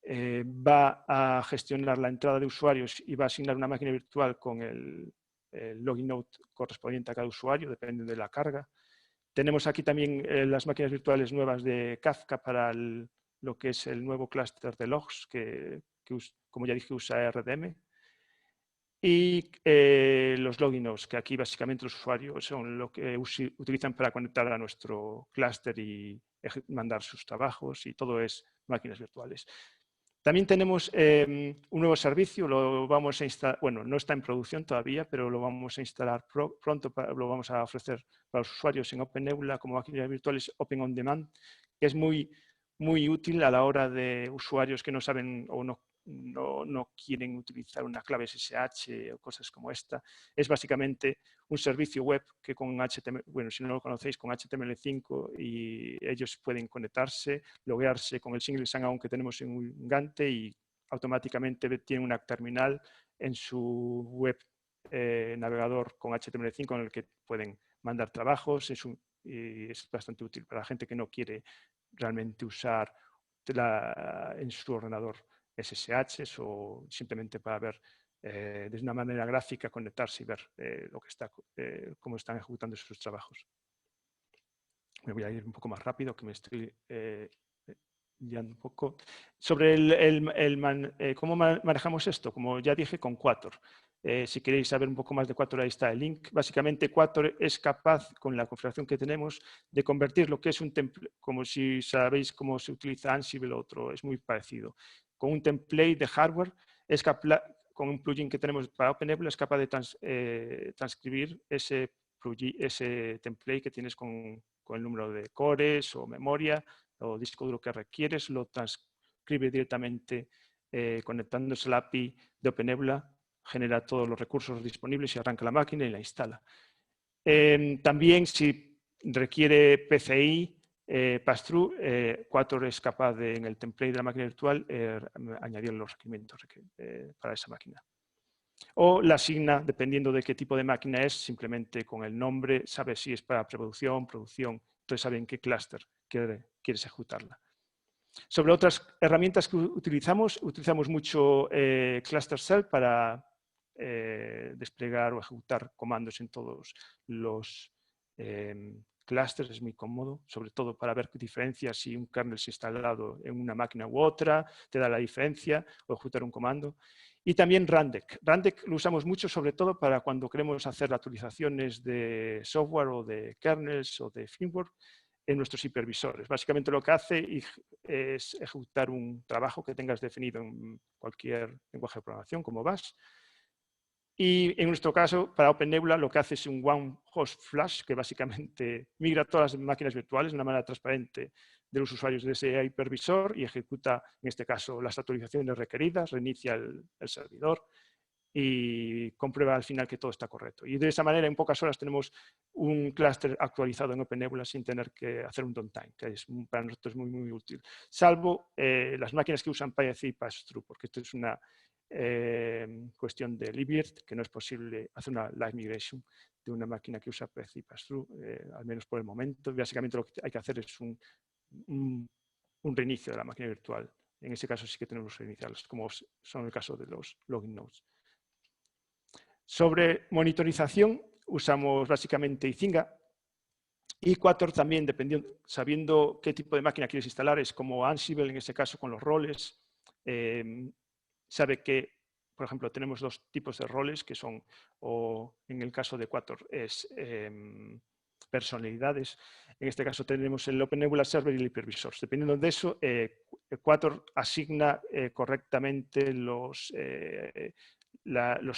va a gestionar la entrada de usuarios y va a asignar una máquina virtual con el login node correspondiente a cada usuario, depende de la carga. Tenemos aquí también las máquinas virtuales nuevas de Kafka para lo que es el nuevo clúster de logs, que como ya dije, usa RDM. Y los login nodes, que aquí básicamente los usuarios son lo que utilizan para conectar a nuestro clúster y mandar sus trabajos, y todo es máquinas virtuales. También tenemos un nuevo servicio, lo vamos a instalar, bueno, no está en producción todavía, pero lo vamos a instalar pronto, lo vamos a ofrecer para los usuarios en OpenNebula como máquinas virtuales Open On Demand, que es muy útil a la hora de usuarios que no saben o no quieren utilizar una clave SSH o cosas como esta. Es básicamente un servicio web que con HTML, bueno, si no lo conocéis, con HTML5 y ellos pueden conectarse, loguearse con el single sign-on que tenemos en un Gante y automáticamente tienen una terminal en su web navegador con HTML5 en el que pueden mandar trabajos. Y es bastante útil para la gente que no quiere realmente usar en su ordenador SSH o simplemente para ver de una manera gráfica, conectarse y ver cómo están ejecutando sus trabajos. Me voy a ir un poco más rápido, que me estoy guiando un poco. Sobre cómo manejamos esto, como ya dije, con Quator. Si queréis saber un poco más de Quator, ahí está el link. Básicamente, Quator es capaz, con la configuración que tenemos, de convertir lo que es un template, como si sabéis cómo se utiliza Ansible, otro es muy parecido. Con un template de hardware, con un plugin que tenemos para OpenNebula, es capaz de transcribir ese template que tienes con el número de cores o memoria o disco duro que requieres, lo transcribe directamente conectándose al API de OpenNebula, genera todos los recursos disponibles y arranca la máquina y la instala. También, si requiere PCI, pass-through, Quator es capaz de, en el template de la máquina virtual, añadir los requerimientos para esa máquina. O la asigna, dependiendo de qué tipo de máquina es, simplemente con el nombre, sabe si es para preproducción, producción, entonces sabe en qué clúster quieres ejecutarla. Sobre otras herramientas que utilizamos mucho Cluster Cell para desplegar o ejecutar comandos en todos los clusters, es muy cómodo, sobre todo para ver diferencias si un kernel se está instalado en una máquina u otra, te da la diferencia, o ejecutar un comando. Y también Rundeck. Rundeck lo usamos mucho sobre todo para cuando queremos hacer actualizaciones de software o de kernels o de firmware en nuestros hipervisores. Básicamente lo que hace es ejecutar un trabajo que tengas definido en cualquier lenguaje de programación como Bash. Y en nuestro caso, para OpenNebula, lo que hace es un One Host Flash, que básicamente migra todas las máquinas virtuales de una manera transparente de los usuarios de ese hipervisor y ejecuta, en este caso, las actualizaciones requeridas, reinicia el servidor y comprueba al final que todo está correcto. Y de esa manera, en pocas horas, tenemos un clúster actualizado en OpenNebula sin tener que hacer un downtime, que es para nosotros muy, muy útil. Salvo las máquinas que usan PyAC y Pass-Through, porque esto es una cuestión de libvirt, que no es posible hacer una live migration de una máquina que usa PyAC y Pass-Through, al menos por el momento. Básicamente lo que hay que hacer es un reinicio de la máquina virtual. En ese caso sí que tenemos que reiniciarlos, como son el caso de los login nodes. Sobre monitorización, usamos básicamente Izinga. Y Quator también, sabiendo qué tipo de máquina quieres instalar, es como Ansible, en ese caso con los roles. Sabe que, por ejemplo, tenemos dos tipos de roles que son, o en el caso de Quator, es personalidades. En este caso tenemos el OpenNebula Server y el hipervisor. Dependiendo de eso, Quator asigna correctamente los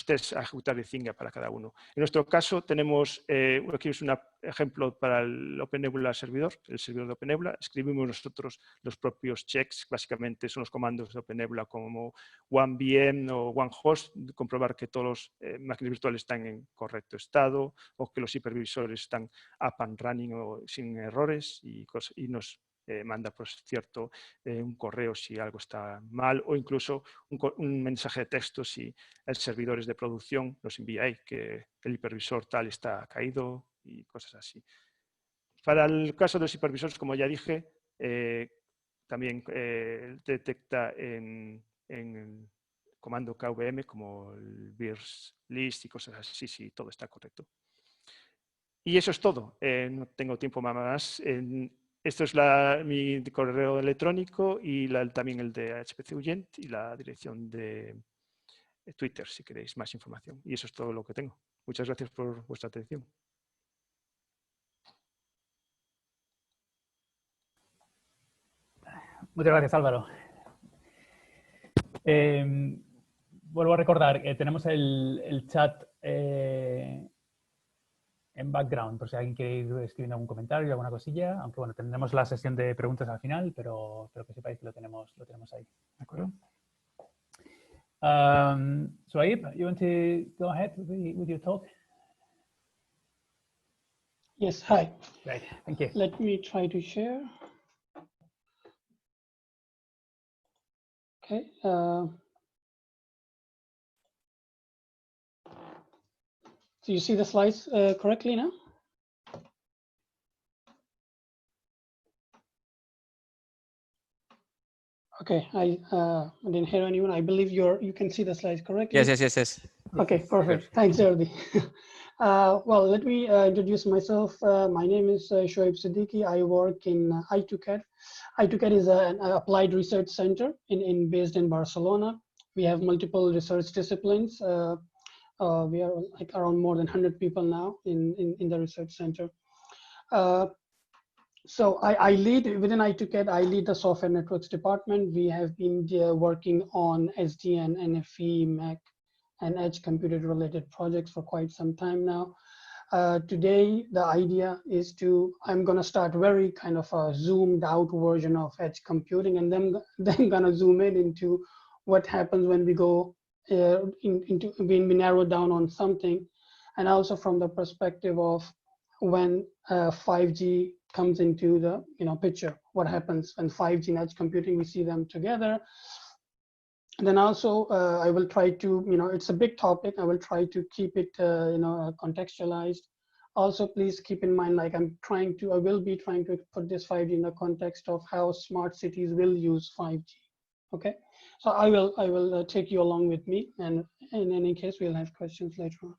tests a ejecutar de Izinga para cada uno. En nuestro caso tenemos, aquí es un ejemplo para el OpenNebula servidor, el servidor de OpenNebula. Escribimos nosotros los propios checks, básicamente son los comandos de OpenNebula como OneVM o OneHost, comprobar que todos los máquinas virtuales están en correcto estado o que los hipervisores están up and running o sin errores y nos manda, por cierto, un correo si algo está mal o incluso un mensaje de texto si el servidor es de producción, nos envía ahí que el hipervisor tal está caído y cosas así. Para el caso de los hipervisores, como ya dije, también detecta en el comando KVM como el virs list y cosas así, si todo está correcto. Y eso es todo. No tengo tiempo más. Esto es mi correo electrónico y también el de HPC Urgent y la dirección de Twitter, si queréis más información. Y eso es todo lo que tengo. Muchas gracias por vuestra atención. Muchas gracias, Álvaro. Vuelvo a recordar, tenemos el chat en background, por si alguien quiere ir escribiendo algún comentario, alguna cosilla, aunque bueno, tendremos la sesión de preguntas al final, pero que sepáis que lo tenemos ahí, ¿de acuerdo? Shoaib, you want to go ahead with your talk? Yes, hi. Great, thank you. Let me try to share. Okay. So you see the slides correctly now? Okay, I didn't hear anyone. I believe you can see the slides correctly. Yes. Okay, perfect. Thanks, Jordi. Well, let me introduce myself. My name is Shoaib Siddiqui. I work in I2CAD. I2CAD is an applied research center based in Barcelona. We have multiple research disciplines. We are like around more than 100 people now in the research center. So I lead, within I2CAD, I lead the software networks department. We have been working on SDN, NFV, Mac, and edge computer related projects for quite some time now. Today, the idea is I'm gonna start very kind of a zoomed out version of edge computing, and then gonna zoom into what happens when we go when we narrow down on something, and also from the perspective of when 5G comes into the picture, what happens when 5G and edge computing, we see them together. And then also I will try to, it's a big topic. I will try to keep it, contextualized. Also, please keep in mind, like I will be trying to put this 5G in the context of how smart cities will use 5G. Okay, so I will take you along with me, and in any case we'll have questions later on.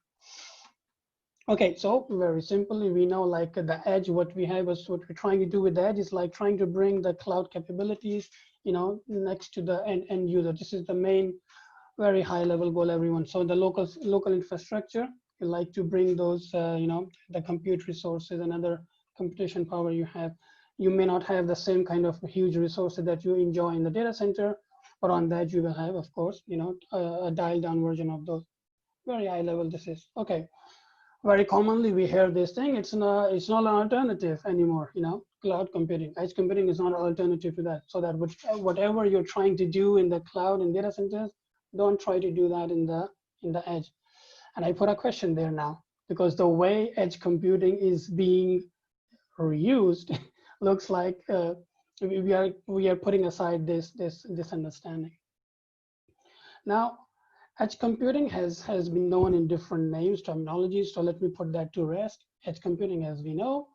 Okay, so very simply, we know like the edge, what we have is what we're trying to do with the edge is like trying to bring the cloud capabilities, you know, next to the end user. This is the main, very high level goal, everyone. So the local infrastructure, you like to bring those, you know, the compute resources and other computation power you have. You may not have the same kind of huge resources that you enjoy in the data center, but on the edge you will have, of course, you know, a dialed down version of those. Very high level this is. Okay. Very commonly we hear this thing, it's not an alternative anymore, you know, cloud computing. Edge computing is not an alternative to that. So that whatever you're trying to do in the cloud and data centers, don't try to do that in the edge. And I put a question there now, because the way edge computing is being reused looks like we are putting aside this understanding. Now, edge computing has been known in different names, terminologies. So let me put that to rest. Edge computing, as we know,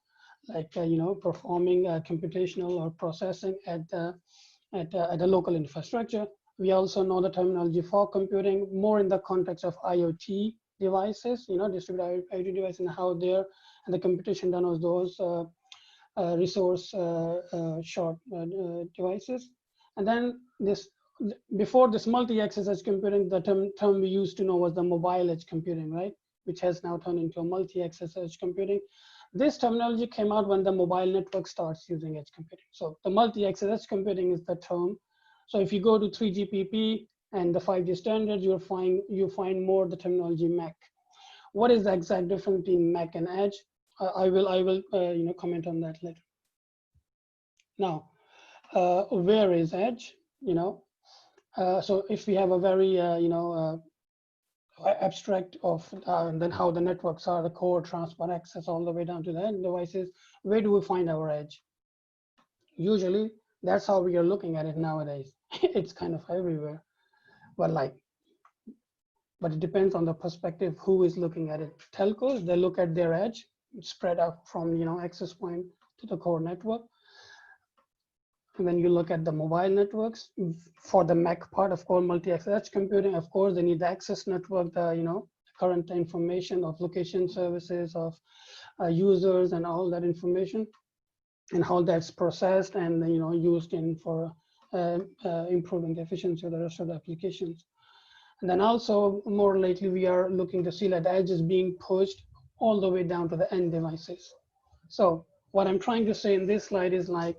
like you know, performing computational or processing at a local infrastructure. We also know the terminology for computing more in the context of IoT devices, you know, distributed IoT devices, and how they're and the computation done on those resource short devices. And then before this multi-access edge computing, the term we used to know was the mobile edge computing, right? Which has now turned into a multi-access edge computing. This terminology came out when the mobile network starts using edge computing. So the multi-access edge computing is the term. So if you go to 3GPP and the 5G standards, you find more the terminology MEC. What is the exact difference between MEC and edge? I will you know, comment on that later. Now, where is edge? You know, so if we have a very you know abstract of then how the networks are, the core, transport, access, all the way down to the end devices, where do we find our edge? Usually, that's how we are looking at it nowadays. It's kind of everywhere, but it depends on the perspective who is looking at it. Telcos, they look at their edge spread out from, you know, access point to the core network. And when you look at the mobile networks, for the MEC part, of course, multi-access edge computing, of course, they need the access network, the, you know, current information of location services, of users, and all that information, and how that's processed and, you know, used in for improving the efficiency of the rest of the applications. And then also more lately, we are looking to see that the edge is being pushed all the way down to the end devices. So what I'm trying to say in this slide is like,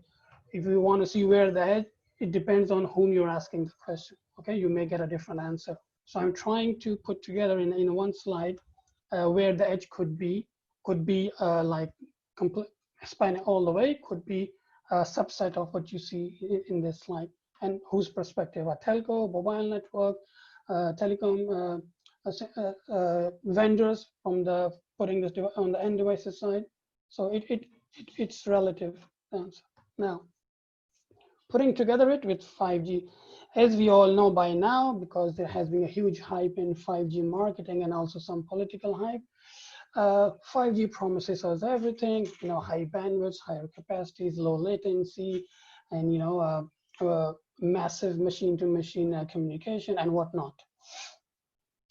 if you want to see where the edge, it depends on whom you're asking the question. Okay, you may get a different answer. So I'm trying to put together in one slide where the edge could be like complete spanning all the way, could be a subset of what you see in this slide, and whose perspective: a telco, mobile network, telecom vendors from the putting this on the end devices side. So it's relative answer. Now, putting together it with 5G, as we all know by now, because there has been a huge hype in 5G marketing and also some political hype, 5G promises us everything, you know, high bandwidths, higher capacities, low latency, and, you know, massive machine-to-machine communication and whatnot.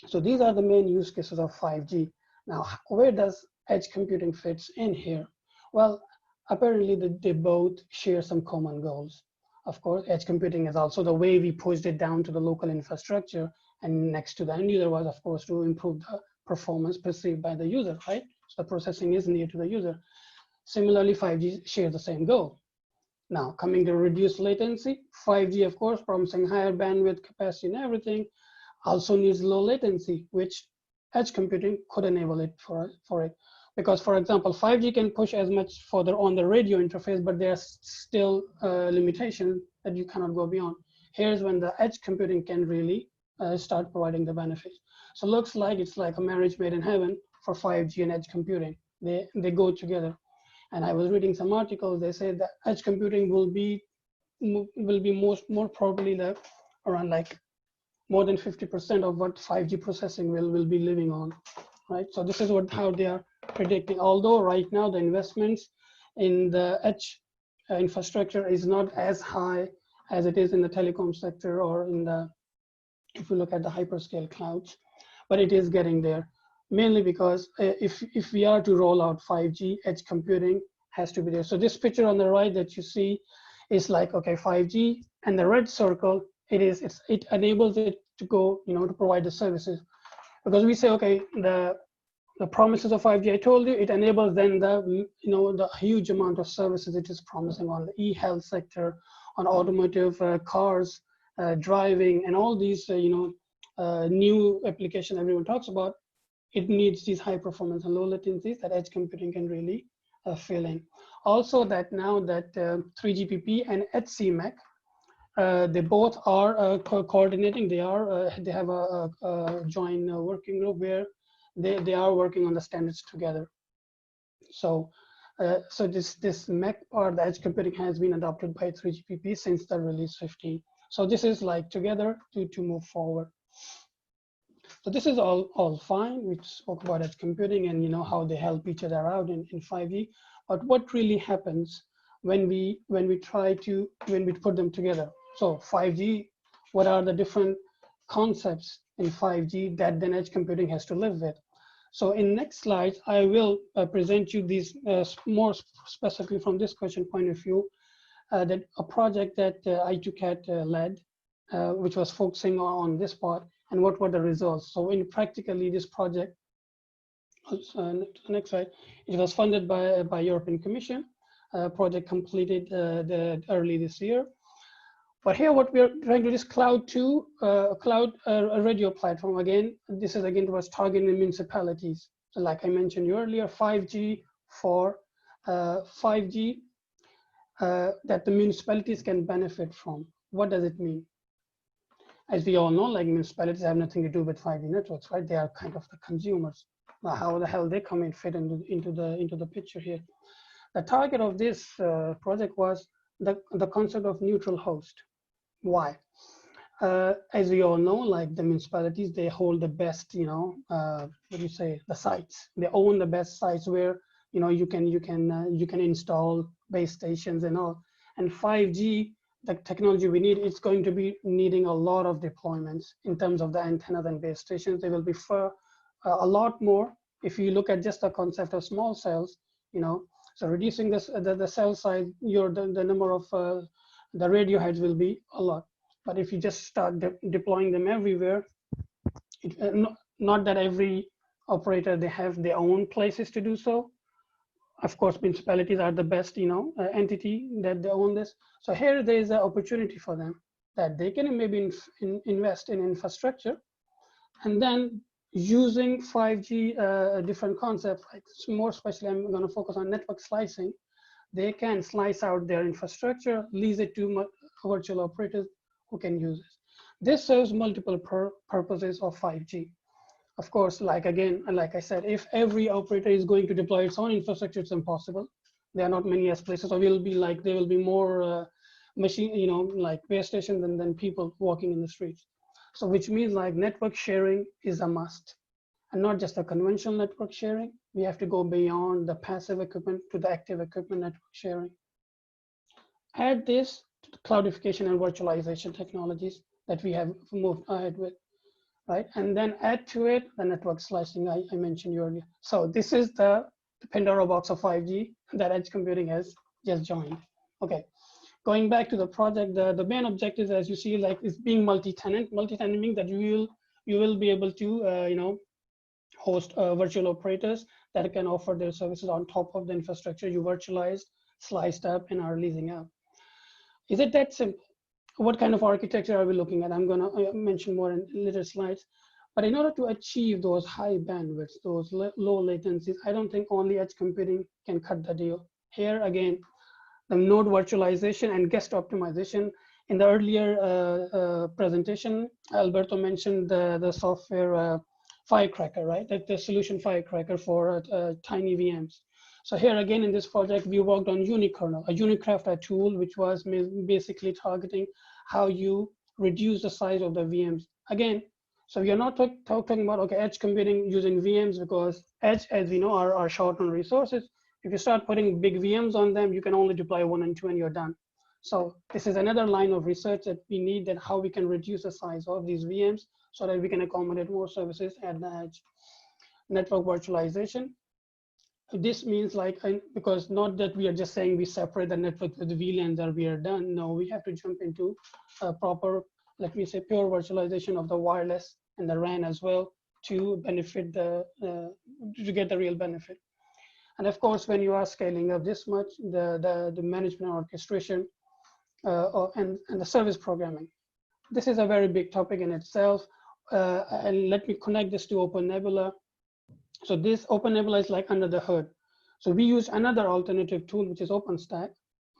So these are the main use cases of 5G. Now, where does edge computing fits in here? Well, apparently they both share some common goals. Of course, edge computing is also the way we pushed it down to the local infrastructure, and next to the end user was, of course, to improve the performance perceived by the user, right? So the processing is near to the user. Similarly, 5G shares the same goal. Now, coming to reduced latency, 5G, of course, promising higher bandwidth capacity and everything, also needs low latency, which edge computing could enable it for it. Because, for example, 5G can push as much further on the radio interface, but there's still limitations that you cannot go beyond. Here's when the edge computing can really start providing the benefits. So it looks like it's like a marriage made in heaven for 5G and edge computing. They go together. And I was reading some articles. They say that edge computing will be more probably around like more than 50% of what 5G processing will be living on, right? So this is how they are predicting. Although right now the investments in the edge infrastructure is not as high as it is in the telecom sector or in the, if you look at the hyperscale clouds, but it is getting there. Mainly because if we are to roll out 5G, edge computing has to be there. So this picture on the right that you see is like, okay, 5G, and the red circle, it enables it to go, to provide the services. Because we say, okay, the promises of 5G, I told you, it enables then the huge amount of services it is promising on the e-health sector, on automotive, cars, driving, and all these, new applications everyone talks about. It needs these high performance and low latencies that edge computing can really fill in. Also, that now that 3GPP and HCMAC, they both are coordinating. They have a joint working group where they are working on the standards together. So this MEC part, the edge computing, has been adopted by 3GPP since the release 15. So this is like together to move forward. So this is all fine. We spoke about edge computing and how they help each other out in 5G. But what really happens when we put them together? So 5G, what are the different concepts in 5G that then edge computing has to live with? So in next slides, I will present you these more specifically from this question point of view, that a project that I2CAT led, which was focusing on this part, and what were the results. So in practically this project, next slide, it was funded by European Commission, project completed early this year. But here what we are trying to do is cloud radio platform. Again, this is was targeting the municipalities. So like I mentioned earlier, 5G for 5G that the municipalities can benefit from. What does it mean? As we all know, like municipalities have nothing to do with 5G networks, right? They are kind of the consumers. Now, how the hell they come and fit into the picture here? The target of this project was the concept of neutral host. Why? As we all know, like the municipalities, they hold the best, what do you say, the sites. They own the best sites where you can install base stations and all. And 5G, the technology we need, it's going to be needing a lot of deployments in terms of the antennas and base stations. They will be for a lot more. If you look at just the concept of small cells, so reducing the cell size, the number of the radio heads will be a lot. But if you just start deploying them everywhere, not that every operator, they have their own places to do so. Of course, municipalities are the best, entity that they own this. So here there is an opportunity for them that they can maybe invest in infrastructure, and then using 5G different concepts, like more especially I'm going to focus on network slicing. They can slice out their infrastructure, lease it to virtual operators who can use it. This serves multiple purposes of 5G. Of course, like I said, if every operator is going to deploy its own infrastructure, it's impossible. There are not many S places, so there will be more machine, like base stations than people walking in the streets. So which means like network sharing is a must, and not just a conventional network sharing. We have to go beyond the passive equipment to the active equipment network sharing. Add this to the cloudification and virtualization technologies that we have moved ahead with. Right, and then add to it the network slicing I mentioned earlier. So this is the Pandora box of 5G that edge computing has just joined. Okay, going back to the project, the main objective, as you see, like, is being multi-tenant. Multi-tenant means that you will be able to host virtual operators that can offer their services on top of the infrastructure you virtualized, sliced up, and are leasing out. Is it that simple? What kind of architecture are we looking at? I'm going to mention more in later slides. But in order to achieve those high bandwidths, those low latencies, I don't think only edge computing can cut the deal. Here again, the node virtualization and guest optimization. In the earlier presentation, Alberto mentioned the software Firecracker, right? The solution Firecracker for tiny VMs. So here again in this project, we worked on Unikernel, a Unicraft, a tool which was basically targeting how you reduce the size of the VMs. Again, so we are not talking about, okay, edge computing using VMs, because edge, as we know, are short on resources. If you start putting big VMs on them, you can only deploy 1 and 2 and you're done. So this is another line of research that we need, that how we can reduce the size of these VMs so that we can accommodate more services at the edge. Network virtualization. This means like, because not that we are just saying we separate the network with the VLANs or we are done. No, we have to jump into a proper, let me say, pure virtualization of the wireless and the RAN as well to benefit to get the real benefit. And of course, when you are scaling up this much, the management orchestration and the service programming. This is a very big topic in itself. And let me connect this to OpenNebula. So this OpenNebula is like under the hood. So we use another alternative tool, which is OpenStack.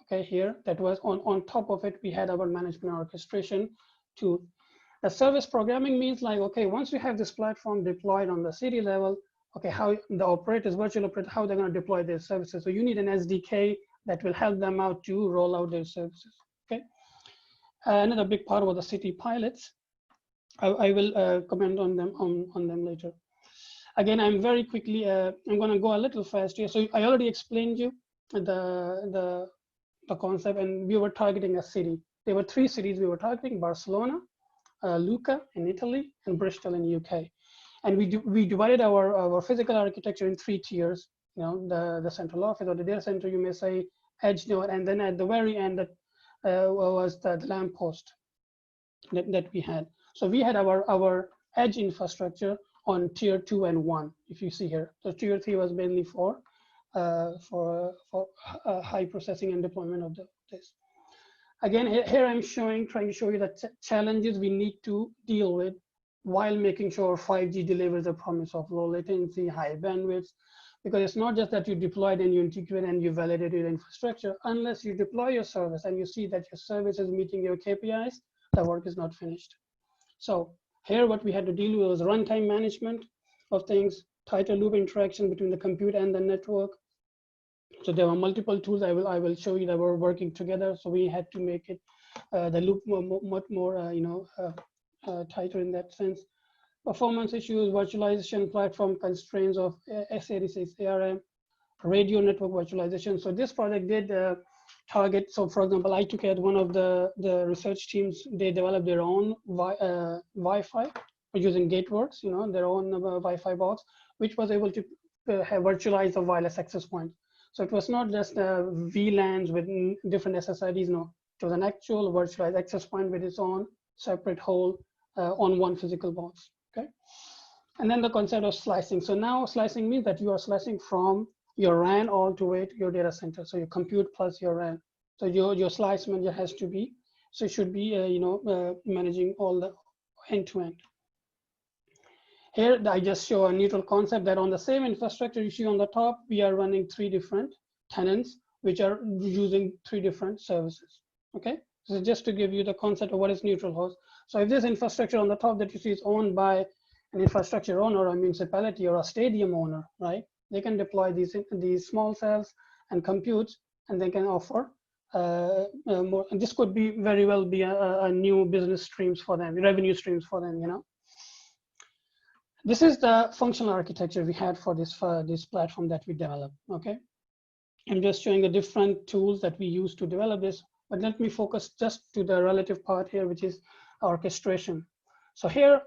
Okay, here, that was on top of it, we had our management orchestration tool. The service programming means like, okay, once we have this platform deployed on the city level, okay, how the operators, virtual operators, how they're going to deploy their services. So you need an SDK that will help them out to roll out their services. Okay. Another big part was the city pilots. I will comment on them later. Again, I'm very quickly, I'm going to go a little fast here. So I already explained you the concept, and we were targeting a city. There were 3 cities we were targeting: Barcelona, Lucca in Italy, and Bristol in UK. And we divided our physical architecture in 3 tiers. You know, the central office or the data center, you may say, edge node, and then at the very end that was the lamppost that we had. So we had our edge infrastructure on tier 2 and 1, if you see here. So tier 3 was mainly for high processing and deployment of this. Again, here I'm trying to show you the challenges we need to deal with while making sure 5G delivers a promise of low latency, high bandwidth, because it's not just that you deployed and you integrate and you validate your infrastructure. Unless you deploy your service and you see that your service is meeting your KPIs, the work is not finished. So here what we had to deal with was runtime management of things, tighter loop interaction between the compute and the network. So there were multiple tools I will show you that were working together. So we had to make it the loop much more tighter in that sense. Performance issues, virtualization, platform constraints of x86 ARM, radio network virtualization. So this project did target. So for example, I took at one of the research teams. They developed their own Wi-Fi using GateWorks, you know, their own Wi-Fi box, which was able to have virtualized the wireless access point. So it was not just VLANs with different SSIDs. No, it was an actual virtualized access point with its own separate hole on one physical box. Okay, and then the concept of slicing. So now slicing means that you are slicing from your RAN all the way to your data center. So your compute plus your RAN. So your slice manager has to be, so it should be managing all the end to end. Here I just show a neutral concept that on the same infrastructure you see on the top, we are running 3 different tenants which are using 3 different services. Okay, so just to give you the concept of what is neutral host. So if this infrastructure on the top that you see is owned by an infrastructure owner, or a municipality, or a stadium owner, right? They can deploy these small cells and computes, and they can offer more. And this could be very well be a new business streams for them, revenue streams for them, you know. This is the functional architecture we had for this platform that we developed. Okay, I'm just showing the different tools that we use to develop this, but let me focus just to the relative part here, which is orchestration. So here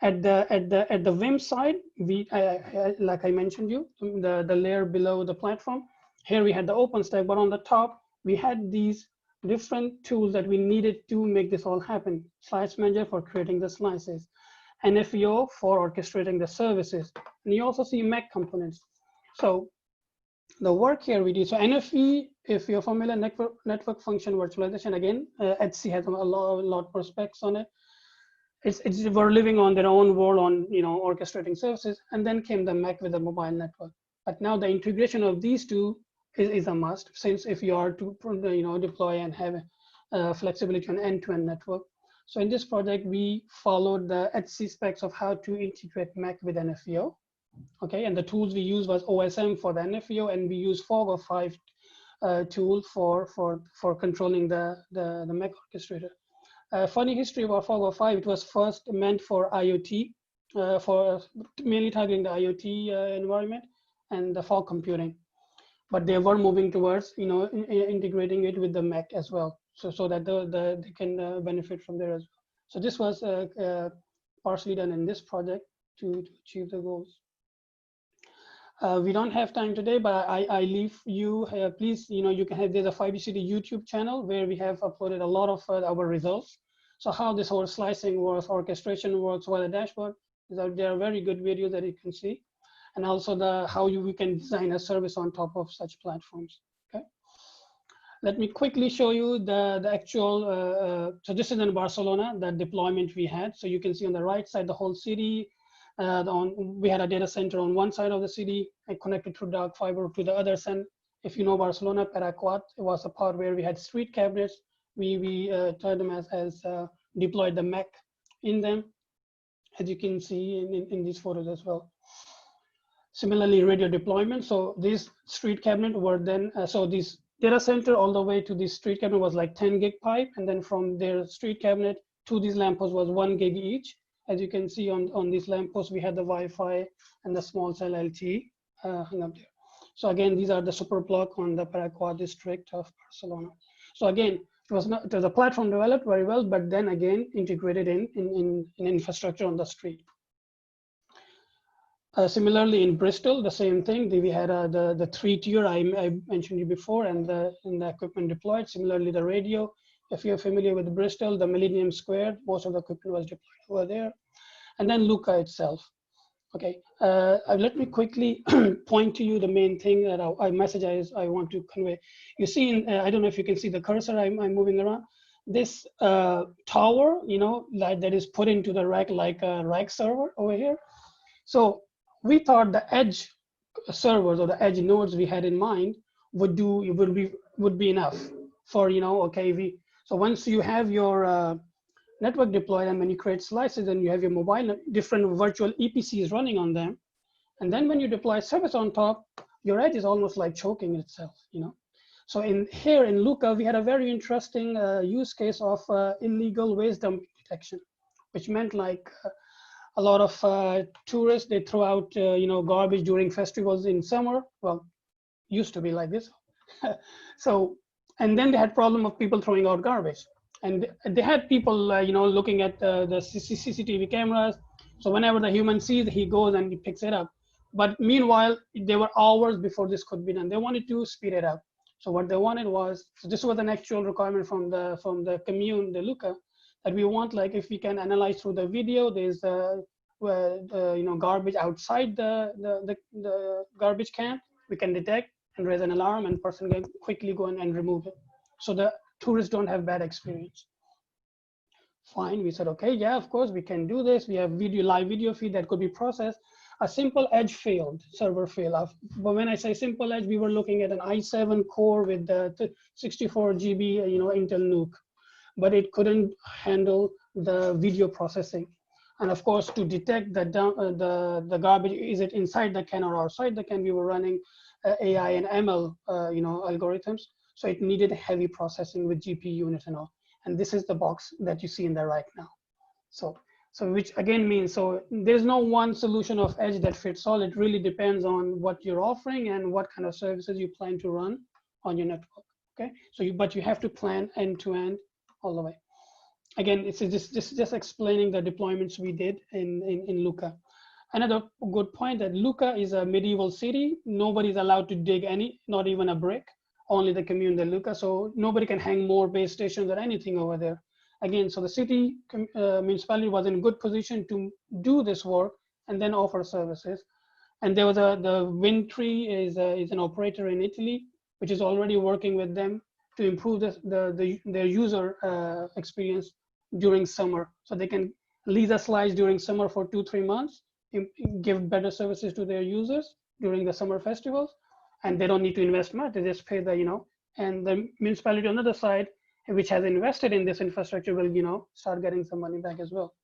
at the Vim side, we like I mentioned you, the layer below the platform. Here we had the OpenStack, but on the top we had these different tools that we needed to make this all happen. Slice Manager for creating the slices, NFVO for orchestrating the services, and you also see MEC components. So the work here we did. So NFV, if you're familiar, network function virtualization. Again, HC has a lot more specs on it. We're living on their own world on orchestrating services, and then came the MEC with the mobile network. But now the integration of these two is a must, since if you are to deploy and have flexibility on end-to-end network. So in this project, we followed the HC specs of how to integrate MEC with NFVO. Okay, and the tools we used was OSM for the NFVO, and we use Fogo5 tool for controlling the MEC orchestrator. Funny history about Fogo5, it was first meant for IoT, for mainly targeting the IoT environment and the fog computing. but they were moving towards, you know, integrating it with the MEC as well, so that they can benefit from there as well. So this was partially done in this project to achieve the goals. We don't have time today, but I leave you, please, you know, you can have, there's a 5G City YouTube channel where we have uploaded a lot of our results. So how this whole slicing works, orchestration works, while the dashboard, there are very good videos that you can see. And also how we can design a service on top of such platforms, okay? Let me quickly show you the actual, so this is in Barcelona, the deployment we had. So you can see on the right side, the whole city. We had a data center on one side of the city and connected through dark fiber to the other side. If you know Barcelona, Paraquat, it was a part where we had street cabinets. We turned them as deployed the MEC in them, as you can see in these photos as well. Similarly, radio deployment. So these street cabinet were then, so this data center all the way to this street cabinet was like 10 gig pipe. And then from their street cabinet to these lampposts was 1 gig each. As you can see on these lampposts, we had the Wi-Fi and the small cell LTE hung up there. So again, these are the super block on the Paraquat district of Barcelona. So again, it was a platform developed very well, but then again, integrated in infrastructure on the street. Similarly, in Bristol, the same thing. We had the 3-tier I mentioned you before, and the equipment deployed. Similarly, the radio. If you're familiar with Bristol, the Millennium Square, most of the equipment was deployed over there. And then Lucca itself. Okay, let me quickly point to you the main thing that I want to convey. You see, I don't know if you can see the cursor I'm moving around. This tower, you know, that is put into the rack like a rack server over here. So we thought the edge servers or the edge nodes we had in mind would be enough for, you know, okay, so once you have your network deployed and when you create slices and you have your mobile, different virtual EPCs running on them. And then when you deploy service on top, your edge is almost like choking itself, you know. So here in Lucca, we had a very interesting use case of illegal waste dump detection, which meant like a lot of tourists, they throw out, you know, garbage during festivals in summer. Well, used to be like this. So, and then they had problem of people throwing out garbage. And they had people, you know, looking at the CCTV cameras. So whenever the human sees, he goes and he picks it up. But meanwhile, there were hours before this could be done. They wanted to speed it up. So what they wanted was, so this was an actual requirement from the commune, the Lucca, that we want, like, if we can analyze through the video, there's you know, garbage outside the garbage can, we can detect and raise an alarm, and person can quickly go and remove it. So the tourists don't have bad experience. Fine, we said, okay, yeah, of course we can do this. We have live video feed that could be processed. A simple edge failed, server failed. But when I say simple edge, we were looking at an i7 core with the 64 GB, you know, Intel NUC, but it couldn't handle the video processing. And of course, to detect the garbage, is it inside the can or outside the can, we were running AI and ML, you know, algorithms. So it needed heavy processing with GPU units and all. And this is the box that you see in there right now. So which again means, so there's no one solution of edge that fits all. It really depends on what you're offering and what kind of services you plan to run on your network. Okay, so but you have to plan end to end all the way. Again, it's just explaining the deployments we did in Lucca. Another good point that Lucca is a medieval city. Nobody's allowed to dig not even a brick, only the commune de Lucca. So nobody can hang more base stations or anything over there. Again, so the city municipality was in a good position to do this work and then offer services. And there was the Windtree is an operator in Italy, which is already working with them to improve their user experience during summer. So they can lease a slice during summer for 2-3 months, give better services to their users during the summer festivals, and they don't need to invest much. They just pay the, you know, and the municipality on the other side, which has invested in this infrastructure, will, you know, start getting some money back as well.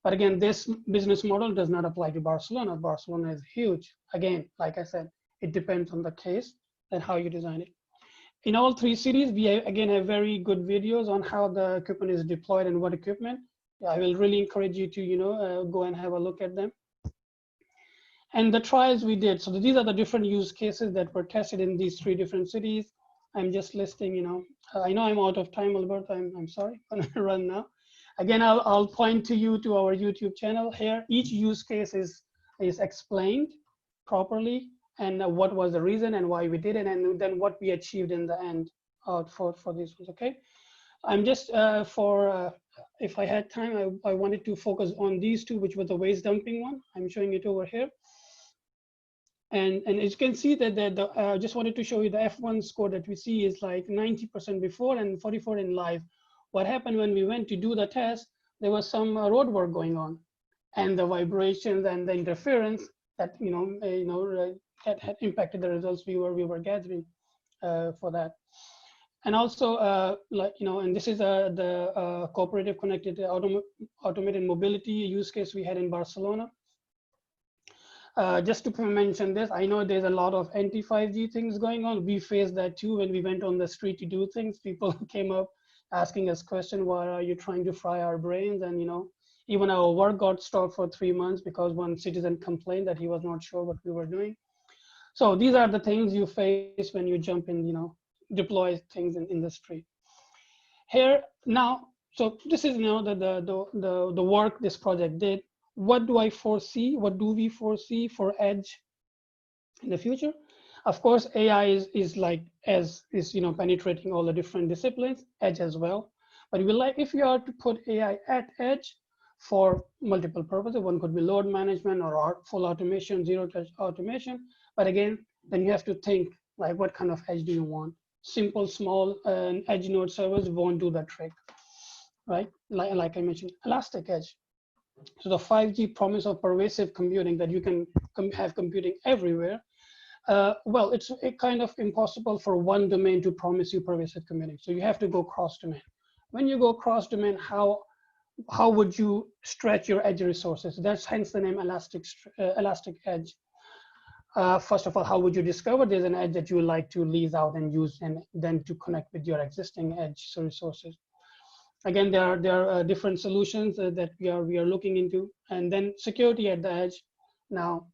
But again, this business model does not apply to Barcelona. Barcelona is huge. Again, like I said, it depends on the case and how you design it. In all 3 cities, we again have very good videos on how the equipment is deployed and what equipment. I will really encourage you to, you know, go and have a look at them. And the trials we did, so these are the different use cases that were tested in these 3 different cities. I'm just listing, I know I'm out of time, Albert, I'm sorry, I'm gonna run now. Again, I'll point to you to our YouTube channel here. Each use case is explained properly, and what was the reason and why we did it, and then what we achieved in the end for these ones, okay? I'm just, if I had time, I wanted to focus on these 2, which was the waste dumping one. I'm showing it over here. And as you can see that I just wanted to show you the F1 score that we see is like 90% before and 44 in live. What happened when we went to do the test, there was some road work going on, and the vibrations and the interference that that had impacted the results we were gathering for that. And also, and this is the cooperative connected automated mobility use case we had in Barcelona. Just to mention this, I know there's a lot of anti-5G things going on. We faced that too when we went on the street to do things. People came up asking us questions, why are you trying to fry our brains? And even our work got stopped for 3 months because one citizen complained that he was not sure what we were doing. So these are the things you face when you jump in, deploy things in the street. Here now, so this is the work this project did. What do I foresee? What do we foresee for Edge in the future? Of course, AI is penetrating all the different disciplines, Edge as well. But if you are to put AI at Edge for multiple purposes, one could be load management or full automation, zero-touch automation. But again, then you have to think like, what kind of Edge do you want? Simple, small Edge node servers won't do the trick, right? Like I mentioned, Elastic Edge. So the 5G promise of pervasive computing, that you can have computing everywhere. Well, it's kind of impossible for one domain to promise you pervasive computing. So you have to go cross-domain. When you go cross-domain, how would you stretch your edge resources? That's hence the name Elastic Edge. First of all, how would you discover there's an edge that you would like to lease out and use, and then to connect with your existing edge resources? Again, there are different solutions that we are looking into, and then security at the edge. Now,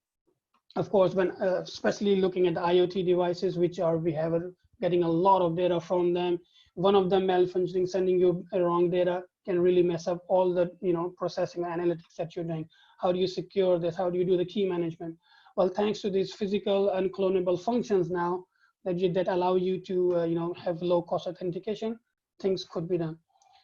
of course, when especially looking at the IoT devices, which we have getting a lot of data from them. One of them malfunctioning, sending you a wrong data, can really mess up all the processing analytics that you're doing. How do you secure this? How do you do the key management? Well, thanks to these physical unclonable functions now that allow you to have low cost authentication, things could be done.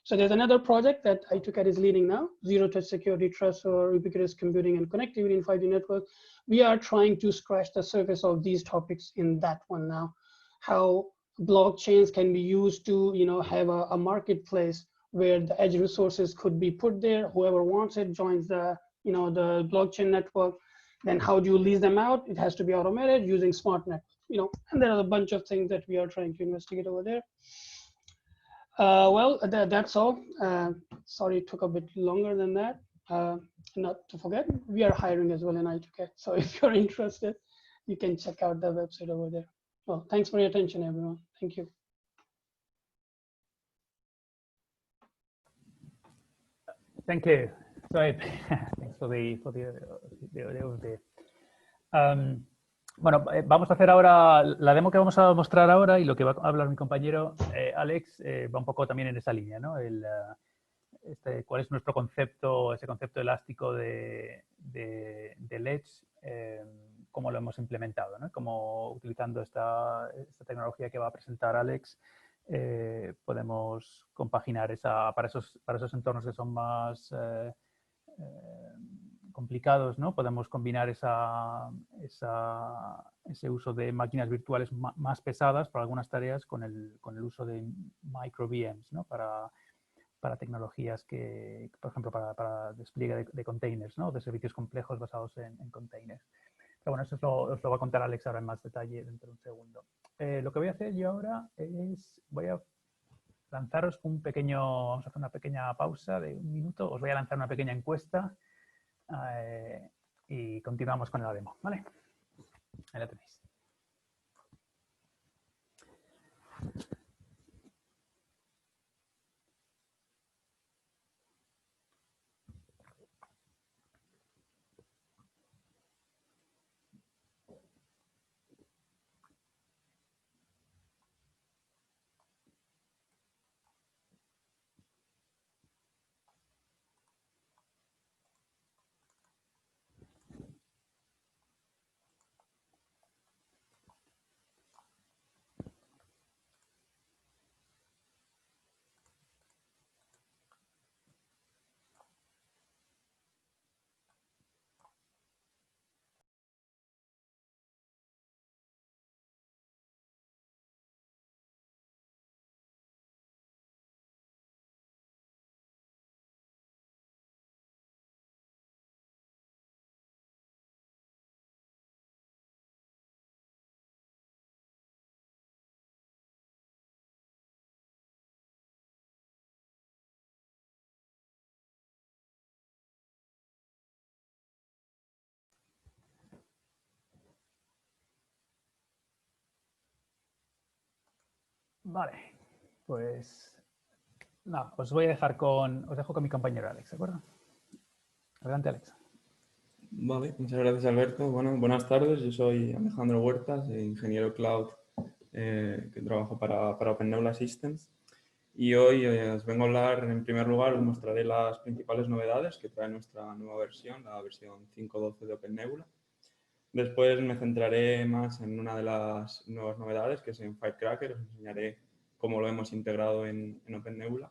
So there's another project that I2CAD is leading now, Zero Touch Security, Trust, or Ubiquitous Computing and Connectivity in 5G networks. We are trying to scratch the surface of these topics in that one now. How blockchains can be used to have a marketplace where the edge resources could be put there. Whoever wants it joins the the blockchain network. Then how do you lease them out? It has to be automated using smart networks. And there are a bunch of things that we are trying to investigate over there. Well, that's all. Sorry, it took a bit longer than that. Not to forget, we are hiring as well in I2CAD. So if you're interested, you can check out the website over there. Well, thanks for your attention, everyone. Thank you. Thank you. So thanks for the overview. Bueno, vamos a hacer ahora la demo que vamos a mostrar ahora, y lo que va a hablar mi compañero Alex va un poco también en esa línea, ¿no? ¿Cuál es nuestro concepto, ese concepto elástico del Edge? ¿Cómo lo hemos implementado, ¿no? Cómo, utilizando esta tecnología que va a presentar Alex, podemos compaginar para esos entornos que son más complicados, ¿no? Podemos combinar ese uso de máquinas virtuales más pesadas para algunas tareas con el uso de micro VMs, ¿no? Para tecnologías que, por ejemplo, para despliegue de containers, ¿no? De servicios complejos basados en containers. Pero bueno, eso os lo va a contar Alex ahora en más detalle dentro de un segundo. Lo que voy a hacer yo ahora es, voy a lanzaros vamos a hacer una pequeña pausa de 1 minuto, os voy a lanzar una pequeña encuesta y continuamos con la demo, ¿vale? Ahí la tenéis. Vale, pues no, os dejo con mi compañero Alex, ¿de acuerdo? Adelante, Alex. Vale, muchas gracias, Alberto. Bueno, buenas tardes. Yo soy Alejandro Huertas, ingeniero cloud que trabajo para Open Nebula Systems. Y hoy os vengo a hablar, en primer lugar, os mostraré las principales novedades que trae nuestra nueva versión, la versión 5.12 de Open Nebula. Después me centraré más en una de las nuevas novedades, que es en Firecracker. Os enseñaré cómo lo hemos integrado en Open Nebula.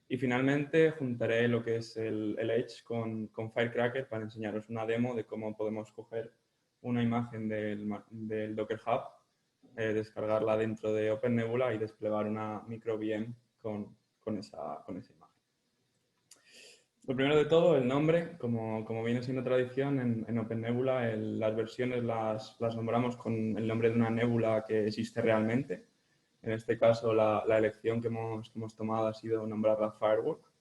Y finalmente juntaré lo que es el Edge con Firecracker para enseñaros una demo de cómo podemos coger una imagen del Docker Hub, descargarla dentro de Open Nebula y desplegar una micro VM con esa imagen. Lo primero de todo, el nombre. Como viene siendo tradición en Open Nebula, las versiones las nombramos con el nombre de una nébula que existe realmente. En este caso, la elección que hemos tomado ha sido nombrarla Firework.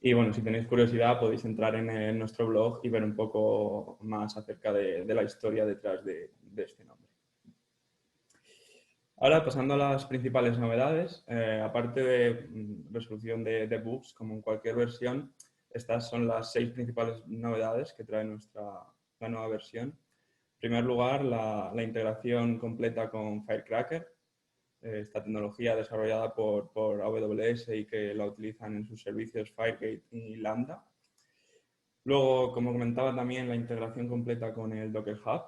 Y bueno, si tenéis curiosidad, podéis entrar en nuestro blog y ver un poco más acerca de la historia detrás de este nombre. Ahora, pasando a las principales novedades, aparte de resolución de bugs, como en cualquier versión, estas son las 6 principales novedades que trae la nueva versión. En primer lugar, la integración completa con Firecracker, esta tecnología desarrollada por AWS y que la utilizan en sus servicios Firegate y Lambda. Luego, como comentaba también, la integración completa con el Docker Hub.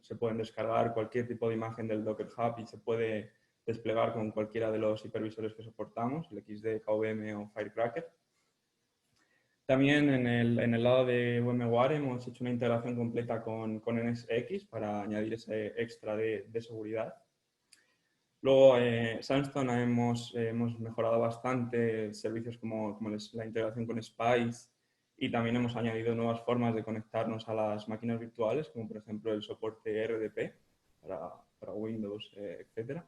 Se pueden descargar cualquier tipo de imagen del Docker Hub y se puede desplegar con cualquiera de los hipervisores que soportamos, el XD, KVM o Firecracker. También en el lado de VMware hemos hecho una integración completa con NSX para añadir ese extra de seguridad. Luego, Sandstone hemos mejorado bastante servicios como la integración con Spice y también hemos añadido nuevas formas de conectarnos a las máquinas virtuales, como por ejemplo el soporte RDP para Windows, etc.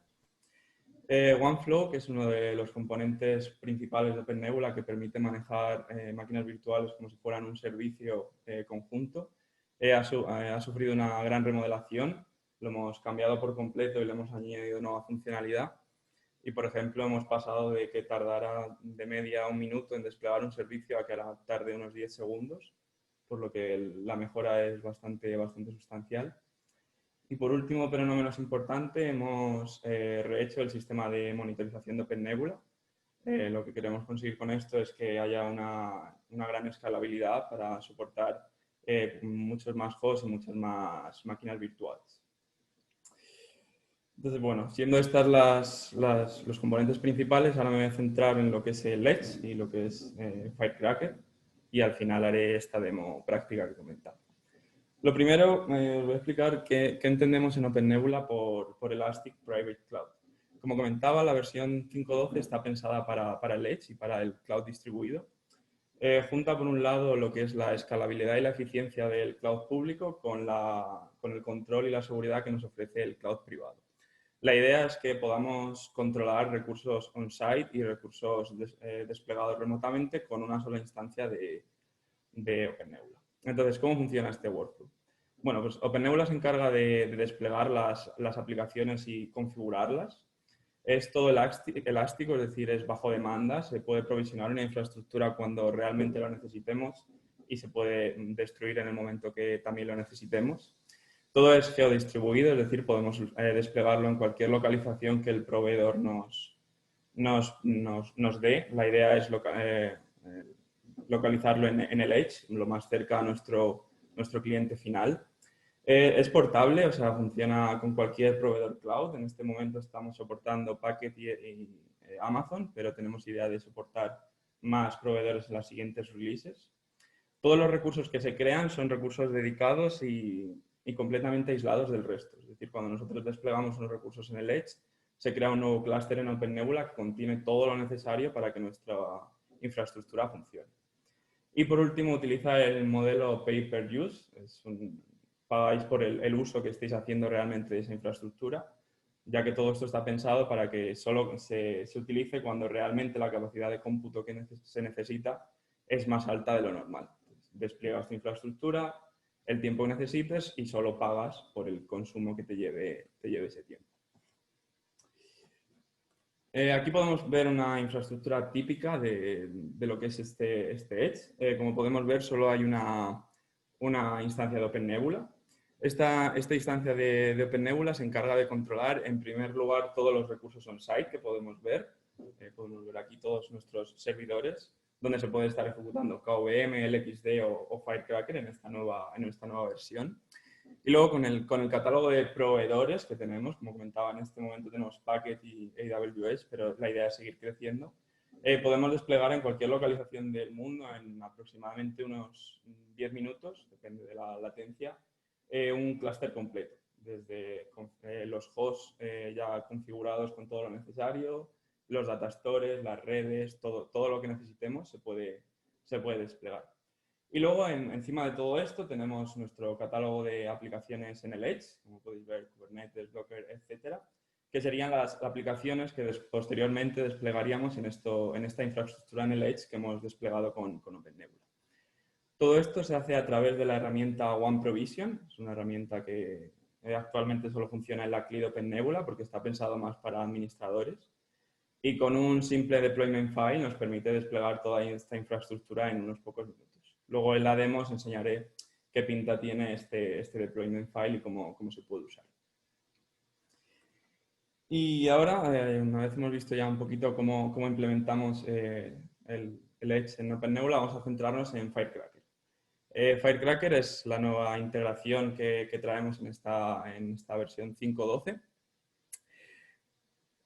OneFlow, que es uno de los componentes principales de Open Nebula que permite manejar máquinas virtuales como si fueran un servicio conjunto, ha sufrido una gran remodelación. Lo hemos cambiado por completo y le hemos añadido nueva funcionalidad. Y, por ejemplo, hemos pasado de que tardara de media 1 minuto en desplegar un servicio a que ahora tarde unos 10 segundos, por lo que la mejora es bastante sustancial. Y, por último, pero no menos importante, hemos rehecho el sistema de monitorización de Open Nebula. Lo que queremos conseguir con esto es que haya una gran escalabilidad para soportar muchos más hosts y muchas más máquinas virtuales. Entonces, bueno, siendo estas los componentes principales, ahora me voy a centrar en lo que es el Edge y lo que es Firecracker y al final haré esta demo práctica que comentaba. Lo primero, os voy a explicar qué entendemos en Open Nebula por Elastic Private Cloud. Como comentaba, la versión 5.12 está pensada para el Edge y para el cloud distribuido. Junta, por un lado, lo que es la escalabilidad y la eficiencia del cloud público con el control y la seguridad que nos ofrece el cloud privado. La idea es que podamos controlar recursos on-site y recursos desplegados remotamente con una sola instancia de Open Nebula. Entonces, ¿cómo funciona este workflow? Bueno, pues Open Nebula se encarga de desplegar las aplicaciones y configurarlas. Es todo elástico, es decir, es bajo demanda. Se puede provisionar una infraestructura cuando realmente lo necesitemos y se puede destruir en el momento que también lo necesitemos. Todo es geodistribuido, es decir, podemos desplegarlo en cualquier localización que el proveedor nos dé. La idea es localizarlo en el Edge, lo más cerca a nuestro cliente final. Es portable, o sea, funciona con cualquier proveedor cloud. En este momento estamos soportando Packet y Amazon, pero tenemos idea de soportar más proveedores en las siguientes releases. Todos los recursos que se crean son recursos dedicados y completamente aislados del resto. Es decir, cuando nosotros desplegamos unos recursos en el Edge, se crea un nuevo clúster en Open Nebula que contiene todo lo necesario para que nuestra infraestructura funcione. Y por último, utiliza el modelo Pay-per-Use. Pagáis por el uso que estéis haciendo realmente de esa infraestructura, ya que todo esto está pensado para que solo se utilice cuando realmente la capacidad de cómputo que se necesita es más alta de lo normal. Despliegas tu infraestructura, el tiempo que necesites y solo pagas por el consumo que te lleve ese tiempo. Aquí podemos ver una infraestructura típica de lo que es este Edge. Como podemos ver, solo hay una instancia de OpenNebula. Esta instancia de OpenNebula se encarga de controlar, en primer lugar, todos los recursos on-site que podemos ver. Podemos ver aquí todos nuestros servidores, donde se puede estar ejecutando KVM, LXD o Firecracker en esta nueva versión. Y luego con el catálogo de proveedores que tenemos, como comentaba, en este momento tenemos Packet y AWS, pero la idea es seguir creciendo. Podemos desplegar en cualquier localización del mundo en aproximadamente unos 10 minutos, depende de la latencia, un clúster completo, desde los hosts ya configurados con todo lo necesario, los data stores, las redes, todo lo que necesitemos se puede desplegar. Y luego, encima de todo esto, tenemos nuestro catálogo de aplicaciones en el Edge, como podéis ver, Kubernetes, Docker, etcétera, que serían las aplicaciones que posteriormente desplegaríamos en esta infraestructura en el Edge que hemos desplegado con OpenNebula. Todo esto se hace a través de la herramienta OneProvision. Es una herramienta que actualmente solo funciona en la CLI de OpenNebula porque está pensado más para administradores. Y con un simple deployment file nos permite desplegar toda esta infraestructura en unos pocos minutos. Luego en la demo os enseñaré qué pinta tiene este deployment file y cómo se puede usar. Y ahora, una vez hemos visto ya un poquito cómo implementamos el Edge en OpenNebula, vamos a centrarnos en Firecracker. Firecracker es la nueva integración que traemos en esta versión 5.12.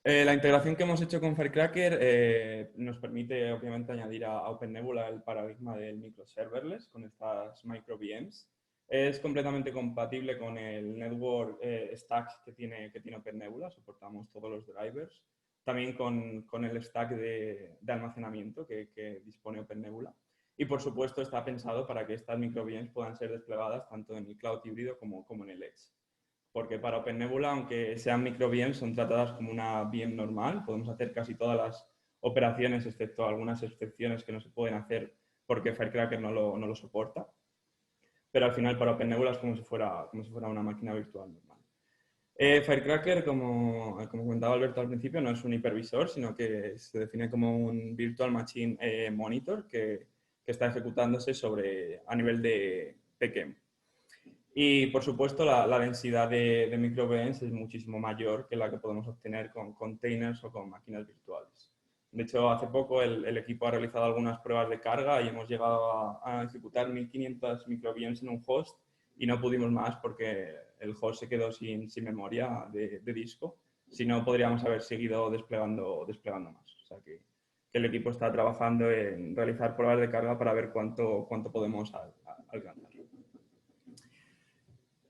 La integración que hemos hecho con Firecracker nos permite, obviamente, añadir a OpenNebula el paradigma del microserverless con estas micro VMs. Es completamente compatible con el network stack que tiene OpenNebula. Soportamos todos los drivers. También con el stack de almacenamiento que dispone OpenNebula. Y, por supuesto, está pensado para que estas micro VMs puedan ser desplegadas tanto en el cloud híbrido como en el Edge. Porque para OpenNebula, aunque sean micro VMs, son tratadas como una VM normal. Podemos hacer casi todas las operaciones, excepto algunas excepciones que no se pueden hacer porque Firecracker no lo soporta. Pero al final para OpenNebula es como si fuera una máquina virtual normal. Firecracker, como comentaba Alberto al principio, no es un hipervisor, sino que se define como un Virtual Machine Monitor que está ejecutándose a nivel de PKM. Y, por supuesto, la densidad de micro VMs es muchísimo mayor que la que podemos obtener con containers o con máquinas virtuales. De hecho, hace poco el equipo ha realizado algunas pruebas de carga y hemos llegado a ejecutar 1500 micro VMs en un host y no pudimos más porque el host se quedó sin memoria de disco. Si no, podríamos haber seguido desplegando más. O sea que el equipo está trabajando en realizar pruebas de carga para ver cuánto podemos alcanzar.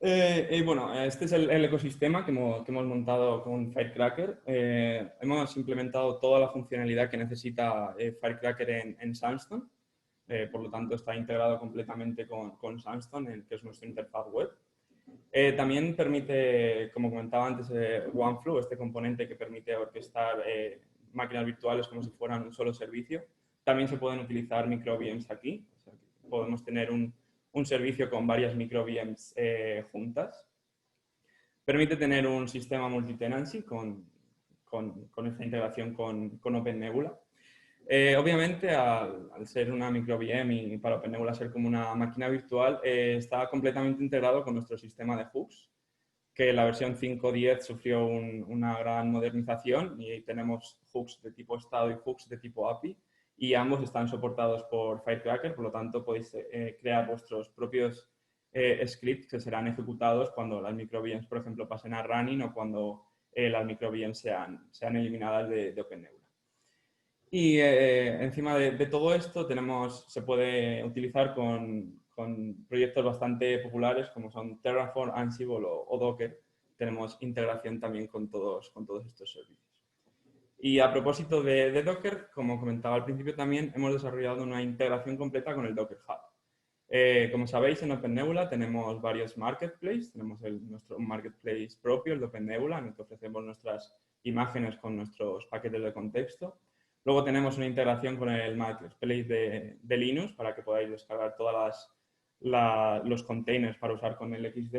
Y bueno, este es el ecosistema que hemos montado con Firecracker. Hemos implementado toda la funcionalidad que necesita Firecracker en Sandstone. Por lo tanto, está integrado completamente con Sandstone, que es nuestra interfaz web. También permite, como comentaba antes, OneFlow, este componente que permite orquestar máquinas virtuales como si fueran un solo servicio. También se pueden utilizar micro VMs aquí. O sea, podemos tener un servicio con varias micro VMs juntas. Permite tener un sistema multitenancy con esta integración con OpenNebula. Obviamente, al ser una micro VM y para OpenNebula ser como una máquina virtual, está completamente integrado con nuestro sistema de hooks, que la versión 5.10 sufrió una gran modernización y tenemos hooks de tipo estado y hooks de tipo API. Y ambos están soportados por Firecracker, por lo tanto podéis crear vuestros propios scripts que serán ejecutados cuando las micro VMs, por ejemplo, pasen a running o cuando las micro VMs sean eliminadas de OpenNebula. Y encima de todo esto se puede utilizar con proyectos bastante populares como son Terraform, Ansible o Docker. Tenemos integración también con todos estos servicios. Y a propósito de Docker, como comentaba al principio también, hemos desarrollado una integración completa con el Docker Hub. Como sabéis, en OpenNebula tenemos varios marketplaces. Tenemos nuestro marketplace propio, el de OpenNebula, en el que ofrecemos nuestras imágenes con nuestros paquetes de contexto. Luego tenemos una integración con el marketplace de Linux para que podáis descargar todos los containers para usar con el XD.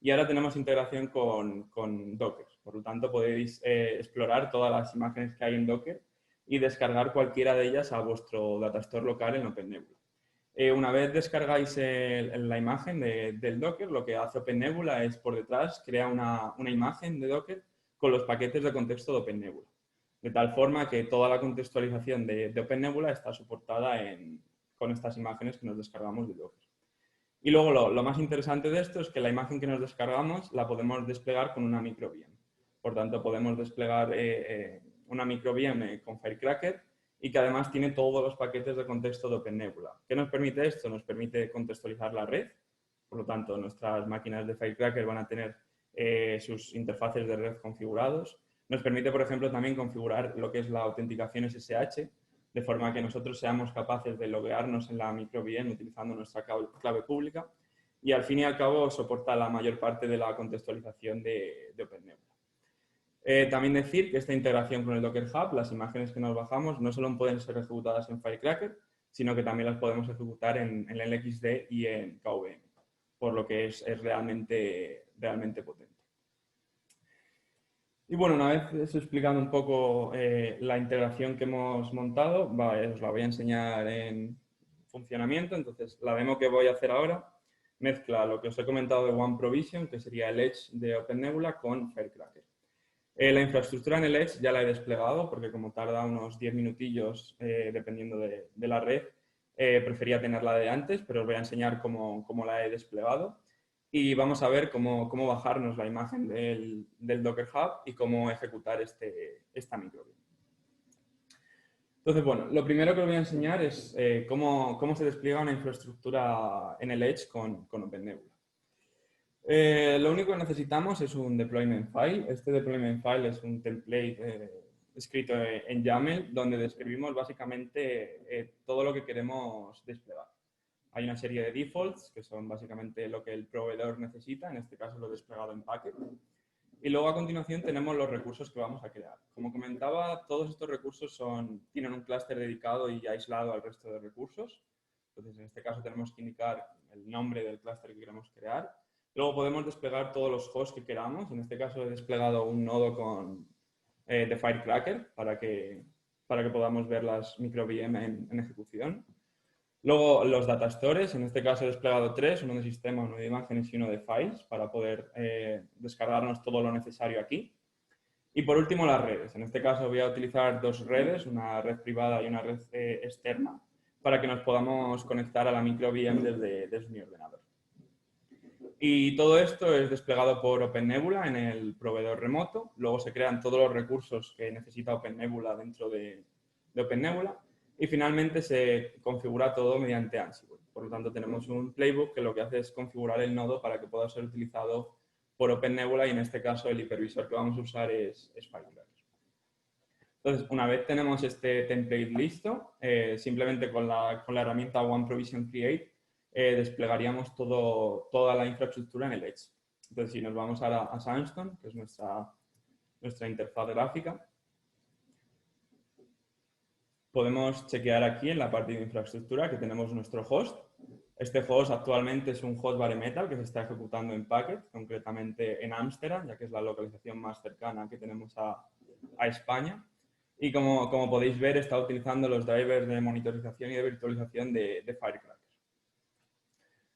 y ahora tenemos integración con Docker. Por lo tanto, podéis explorar todas las imágenes que hay en Docker y descargar cualquiera de ellas a vuestro datastore local en OpenNebula. Una vez descargáis la imagen del Docker, lo que hace OpenNebula es por detrás crea una imagen de Docker con los paquetes de contexto de OpenNebula. De tal forma que toda la contextualización de OpenNebula está soportada con estas imágenes que nos descargamos de Docker. Y luego lo más interesante de esto es que la imagen que nos descargamos la podemos desplegar con una micro VM. Por tanto, podemos desplegar una micro VM con Firecracker y que además tiene todos los paquetes de contexto de OpenNebula. ¿Qué nos permite esto? Nos permite contextualizar la red. Por lo tanto, nuestras máquinas de Firecracker van a tener sus interfaces de red configurados. Nos permite, por ejemplo, también configurar lo que es la autenticación SSH, de forma que nosotros seamos capaces de loguearnos en la micro VM utilizando nuestra clave pública, y al fin y al cabo soporta la mayor parte de la contextualización de OpenNebula. También decir que esta integración con el Docker Hub, las imágenes que nos bajamos, no solo pueden ser ejecutadas en Firecracker, sino que también las podemos ejecutar en LXD y en KVM, por lo que es realmente potente. Y bueno, una vez explicando un poco la integración que hemos montado, os la voy a enseñar en funcionamiento. Entonces, la demo que voy a hacer ahora mezcla lo que os he comentado de OneProvision, que sería el Edge de OpenNebula, con Firecracker. La infraestructura en el Edge ya la he desplegado, porque como tarda unos 10 minutillos, dependiendo de la red, prefería tenerla de antes, pero os voy a enseñar cómo la he desplegado. Y vamos a ver cómo bajarnos la imagen del Docker Hub y cómo ejecutar esta micro VM. Entonces, bueno, lo primero que os voy a enseñar es cómo se despliega una infraestructura en el Edge con OpenNebula. Lo único que necesitamos es un deployment file. Este deployment file es un template escrito en YAML, donde describimos básicamente todo lo que queremos desplegar. Hay una serie de defaults, que son básicamente lo que el proveedor necesita, en este caso lo he desplegado en Packet. Y luego a continuación tenemos los recursos que vamos a crear. Como comentaba, todos estos recursos tienen un clúster dedicado y aislado al resto de recursos. Entonces, en este caso tenemos que indicar el nombre del clúster que queremos crear. Luego podemos desplegar todos los hosts que queramos. En este caso he desplegado un nodo de Firecracker para que podamos ver las micro VM en ejecución. Luego los datastores, en este caso he desplegado 3, uno de sistema, uno de imágenes y uno de files, para poder descargarnos todo lo necesario aquí. Y por último las redes. En este caso voy a utilizar 2 redes, una red privada y una red externa, para que nos podamos conectar a la micro VM desde mi ordenador. Y todo esto es desplegado por OpenNebula en el proveedor remoto. Luego se crean todos los recursos que necesita OpenNebula dentro de OpenNebula. Y finalmente se configura todo mediante Ansible. Por lo tanto, tenemos un playbook que lo que hace es configurar el nodo para que pueda ser utilizado por OpenNebula, y en este caso el hipervisor que vamos a usar es Firecracker. Entonces, una vez tenemos este template listo, simplemente con la herramienta OneProvision Create desplegaríamos toda la infraestructura en el Edge. Entonces, si nos vamos ahora a Sandstone, que es nuestra interfaz gráfica, podemos chequear aquí en la parte de infraestructura que tenemos nuestro host. Este host actualmente es un host bare metal que se está ejecutando en Packet, concretamente en Ámsterdam, ya que es la localización más cercana que tenemos a España. Y como podéis ver, está utilizando los drivers de monitorización y de virtualización de Firecracker.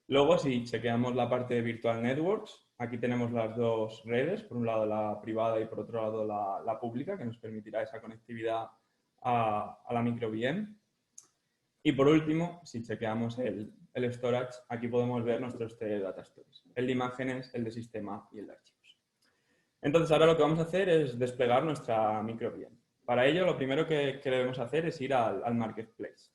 Luego, si chequeamos la parte de Virtual Networks, aquí tenemos las 2 redes, por un lado la privada y por otro lado la pública, que nos permitirá esa conectividad a la micro VM. Y por último, si chequeamos el storage, aquí podemos ver nuestros 3 data stores, el de imágenes, el de sistema y el de archivos. Entonces, ahora lo que vamos a hacer es desplegar nuestra micro VM. Para ello, lo primero que debemos hacer es ir al Marketplace.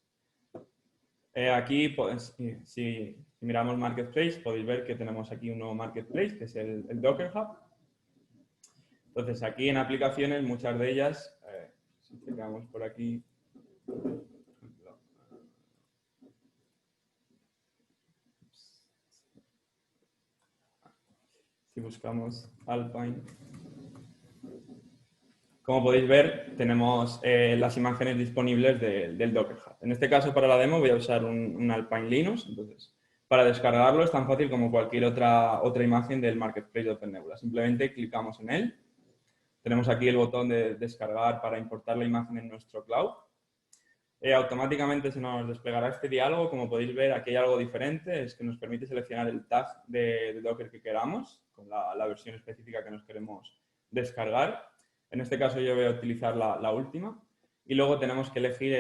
Aquí, pues, si miramos Marketplace, podéis ver que tenemos aquí un nuevo Marketplace, que es el Docker Hub. Entonces, aquí en aplicaciones, muchas de ellas, si checamos por aquí, si buscamos Alpine, como podéis ver, tenemos las imágenes disponibles del Docker Hub. En este caso, para la demo, voy a usar un Alpine Linux. Entonces, Para descargarlo es tan fácil como cualquier otra imagen del Marketplace de OpenNebula. Simplemente clicamos en él. Tenemos aquí el botón de descargar para importar la imagen en nuestro cloud. Automáticamente se nos desplegará este diálogo. Como podéis ver, aquí hay algo diferente. Es que nos permite seleccionar el tag de Docker que queramos, con la versión específica que nos queremos descargar. En este caso yo voy a utilizar la última. Y luego tenemos que elegir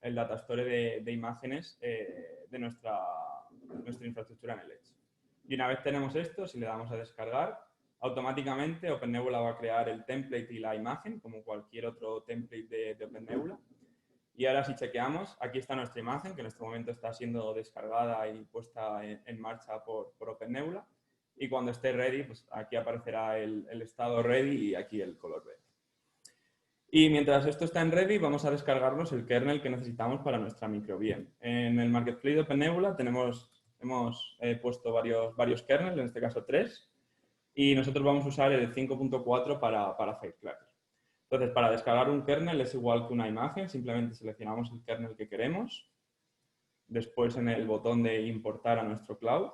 el data store de imágenes de nuestra infraestructura en el Edge. Y una vez tenemos esto, si le damos a descargar, automáticamente OpenNebula va a crear el template y la imagen, como cualquier otro template de OpenNebula. Y ahora si chequeamos, aquí está nuestra imagen, que en este momento está siendo descargada y puesta en marcha por OpenNebula. Y cuando esté ready, pues aquí aparecerá el estado ready y aquí el color verde. Y mientras esto está en ready, vamos a descargarnos el kernel que necesitamos para nuestra micro VM. En el Marketplace de OpenNebula hemos puesto varios kernels, en este caso 3, y nosotros vamos a usar el 5.4 para Firecracker. Entonces, para descargar un kernel es igual que una imagen, simplemente seleccionamos el kernel que queremos, después en el botón de importar a nuestro cloud.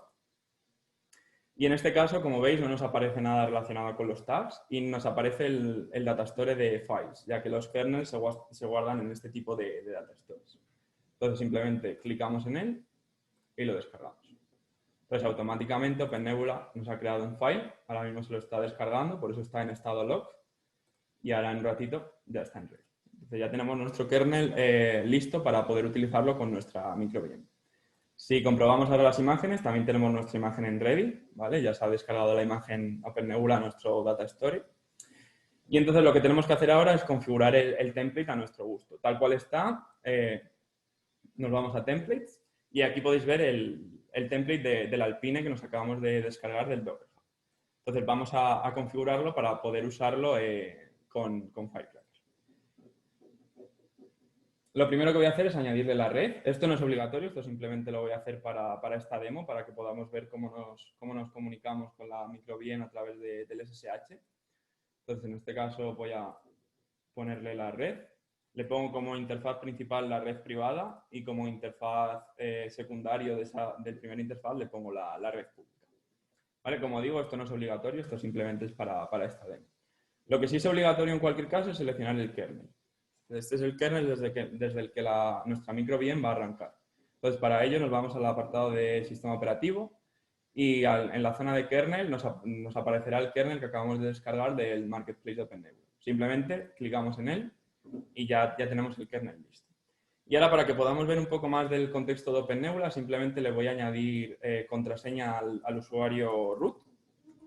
Y en este caso, como veis, no nos aparece nada relacionado con los tags y nos aparece el data store de files, ya que los kernels se guardan en este tipo de data stores. Entonces, simplemente clicamos en él y lo descargamos. Entonces, automáticamente OpenNebula nos ha creado un file, ahora mismo se lo está descargando, por eso está en estado lock, y ahora en un ratito ya está en ready. Entonces, ya tenemos nuestro kernel listo para poder utilizarlo con nuestra micro VM. Si comprobamos ahora las imágenes, también tenemos nuestra imagen en ready, ¿vale? Ya se ha descargado la imagen OpenNebula a nuestro data store. Y entonces lo que tenemos que hacer ahora es configurar el template a nuestro gusto. Tal cual está, nos vamos a templates y aquí podéis ver el template del Alpine que nos acabamos de descargar del Docker. Entonces vamos a configurarlo para poder usarlo con Firecracker. Lo primero que voy a hacer es añadirle la red. Esto no es obligatorio, esto simplemente lo voy a hacer para esta demo, para que podamos ver cómo nos comunicamos con la micro VM a través del SSH. Entonces, en este caso voy a ponerle la red. Le pongo como interfaz principal la red privada y como interfaz secundario del primer interfaz le pongo la red pública. ¿Vale? Como digo, esto no es obligatorio, esto simplemente es para esta demo. Lo que sí es obligatorio en cualquier caso es seleccionar el kernel. Este es el kernel desde el que nuestra micro VM va a arrancar. Entonces, para ello nos vamos al apartado de sistema operativo y en la zona de kernel nos aparecerá el kernel que acabamos de descargar del Marketplace de OpenNebula. Simplemente clicamos en él y ya tenemos el kernel listo. Y ahora, para que podamos ver un poco más del contexto de OpenNebula, simplemente le voy a añadir contraseña al usuario root.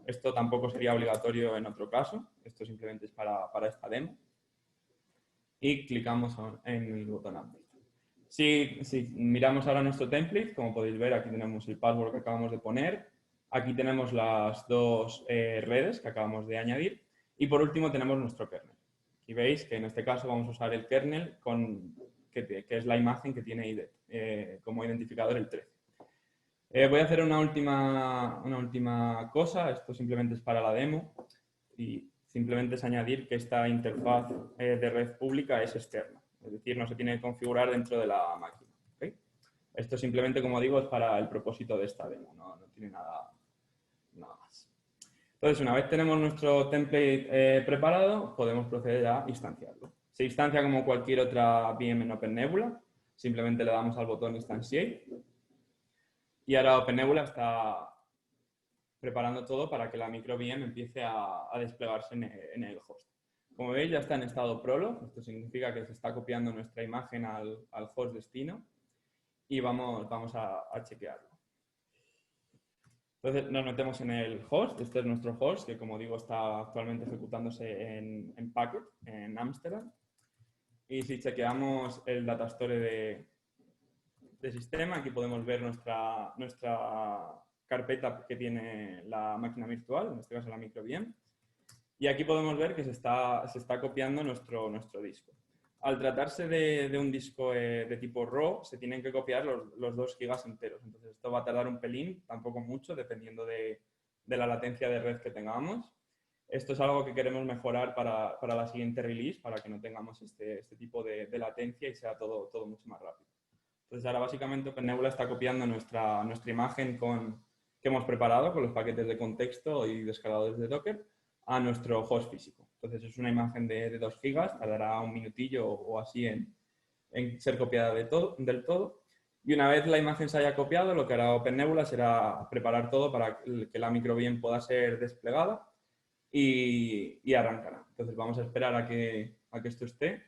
Esto tampoco sería obligatorio en otro caso. Esto simplemente es para esta demo. Y clicamos en el botón Update. Si miramos ahora nuestro template, como podéis ver, aquí tenemos el password que acabamos de poner, aquí tenemos las dos redes que acabamos de añadir y por último tenemos nuestro kernel. Y veis que en este caso vamos a usar el kernel que es la imagen que tiene como identificador el 13. Voy a hacer una última cosa, esto simplemente es para la demo y simplemente es añadir que esta interfaz de red pública es externa, es decir, no se tiene que configurar dentro de la máquina. ¿Okay? Esto simplemente, como digo, es para el propósito de esta demo, no tiene nada más. Entonces, una vez tenemos nuestro template preparado, podemos proceder a instanciarlo. Se instancia como cualquier otra VM en OpenNebula, simplemente le damos al botón Instantiate y ahora OpenNebula está preparando todo para que la micro VM empiece a desplegarse en el host. Como veis, ya está en estado prolo. Esto significa que se está copiando nuestra imagen al host destino y vamos a chequearlo. Entonces nos metemos en el host. Este es nuestro host, que como digo está actualmente ejecutándose en Packet, en Ámsterdam. Y si chequeamos el data store de sistema, aquí podemos ver nuestra carpeta que tiene la máquina virtual, en este caso la micro VM. Y aquí podemos ver que se está copiando nuestro disco. Al tratarse de un disco de tipo RAW, se tienen que copiar los 2 gigas enteros. Entonces esto va a tardar un pelín, tampoco mucho, dependiendo de la latencia de red que tengamos. Esto es algo que queremos mejorar para la siguiente release, para que no tengamos este tipo de latencia y sea todo mucho más rápido. Entonces ahora básicamente OpenNebula está copiando nuestra imagen que hemos preparado con los paquetes de contexto y descargados de Docker a nuestro host físico. Entonces es una imagen de 2 gigas, tardará un minutillo o así en ser copiada del todo. Y una vez la imagen se haya copiado, lo que hará OpenNebula será preparar todo para que la micro VM pueda ser desplegada y arrancará. Entonces vamos a esperar a que esto esté.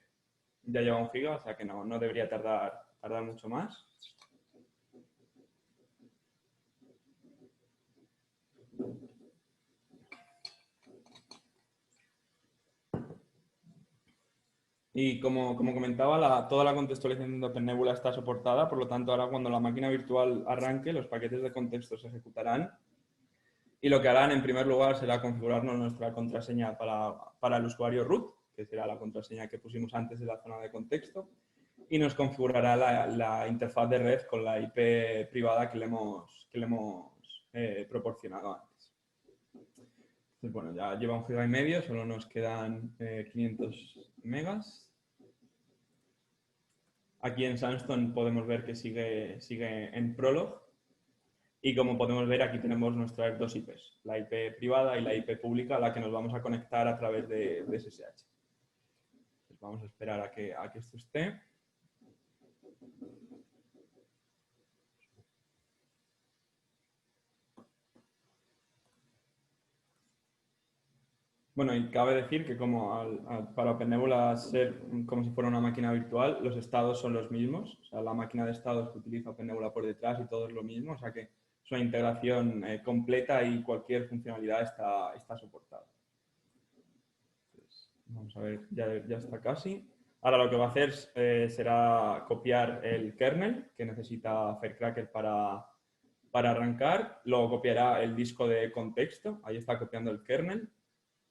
Ya lleva 1 giga, o sea que no debería tardar mucho más. Y como comentaba, toda la contextualización de OpenNebula está soportada, por lo tanto ahora cuando la máquina virtual arranque, los paquetes de contexto se ejecutarán y lo que harán en primer lugar será configurarnos nuestra contraseña para el usuario root, que será la contraseña que pusimos antes de la zona de contexto, y nos configurará la interfaz de red con la IP privada que le hemos proporcionado antes. Entonces, bueno, ya lleva 1,5 GB, solo nos quedan 500 megas. Aquí en Sandstone podemos ver que sigue en Prolog. Y como podemos ver, aquí tenemos nuestras 2 IPs, la IP privada y la IP pública, a la que nos vamos a conectar a través de SSH. Pues vamos a esperar a que esto esté. Bueno, y cabe decir que para OpenNebula ser como si fuera una máquina virtual, los estados son los mismos. O sea, la máquina de estados que utiliza OpenNebula por detrás y todo es lo mismo. O sea que es una integración completa y cualquier funcionalidad está soportada. Entonces, vamos a ver, ya está casi. Ahora lo que va a hacer será copiar el kernel que necesita Firecracker para arrancar. Luego copiará el disco de contexto. Ahí está copiando el kernel.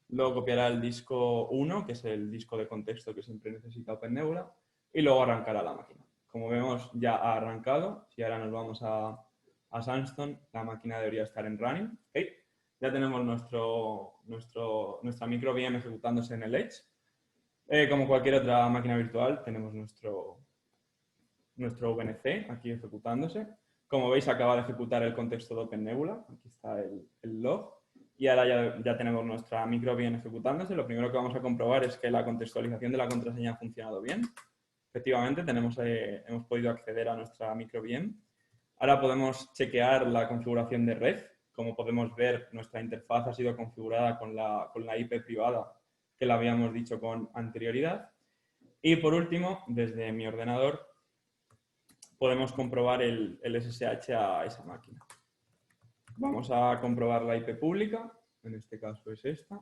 Luego copiará el disco 1, que es el disco de contexto que siempre necesita OpenNebula, y luego arrancará la máquina. Como vemos, ya ha arrancado. Si ahora nos vamos a Sandstone, la máquina debería estar en running. ¿Okay? Ya tenemos nuestra micro VM ejecutándose en el Edge. Como cualquier otra máquina virtual, tenemos nuestro VNC aquí ejecutándose. Como veis, acaba de ejecutar el contexto de OpenNebula. Aquí está el log. Y ahora ya tenemos nuestra micro VM ejecutándose. Lo primero que vamos a comprobar es que la contextualización de la contraseña ha funcionado bien. Efectivamente, hemos podido acceder a nuestra micro VM. Ahora podemos chequear la configuración de red. Como podemos ver, nuestra interfaz ha sido configurada con la IP privada que la habíamos dicho con anterioridad. Y por último, desde mi ordenador, podemos comprobar el SSH a esa máquina. Vamos a comprobar la IP pública, en este caso es esta.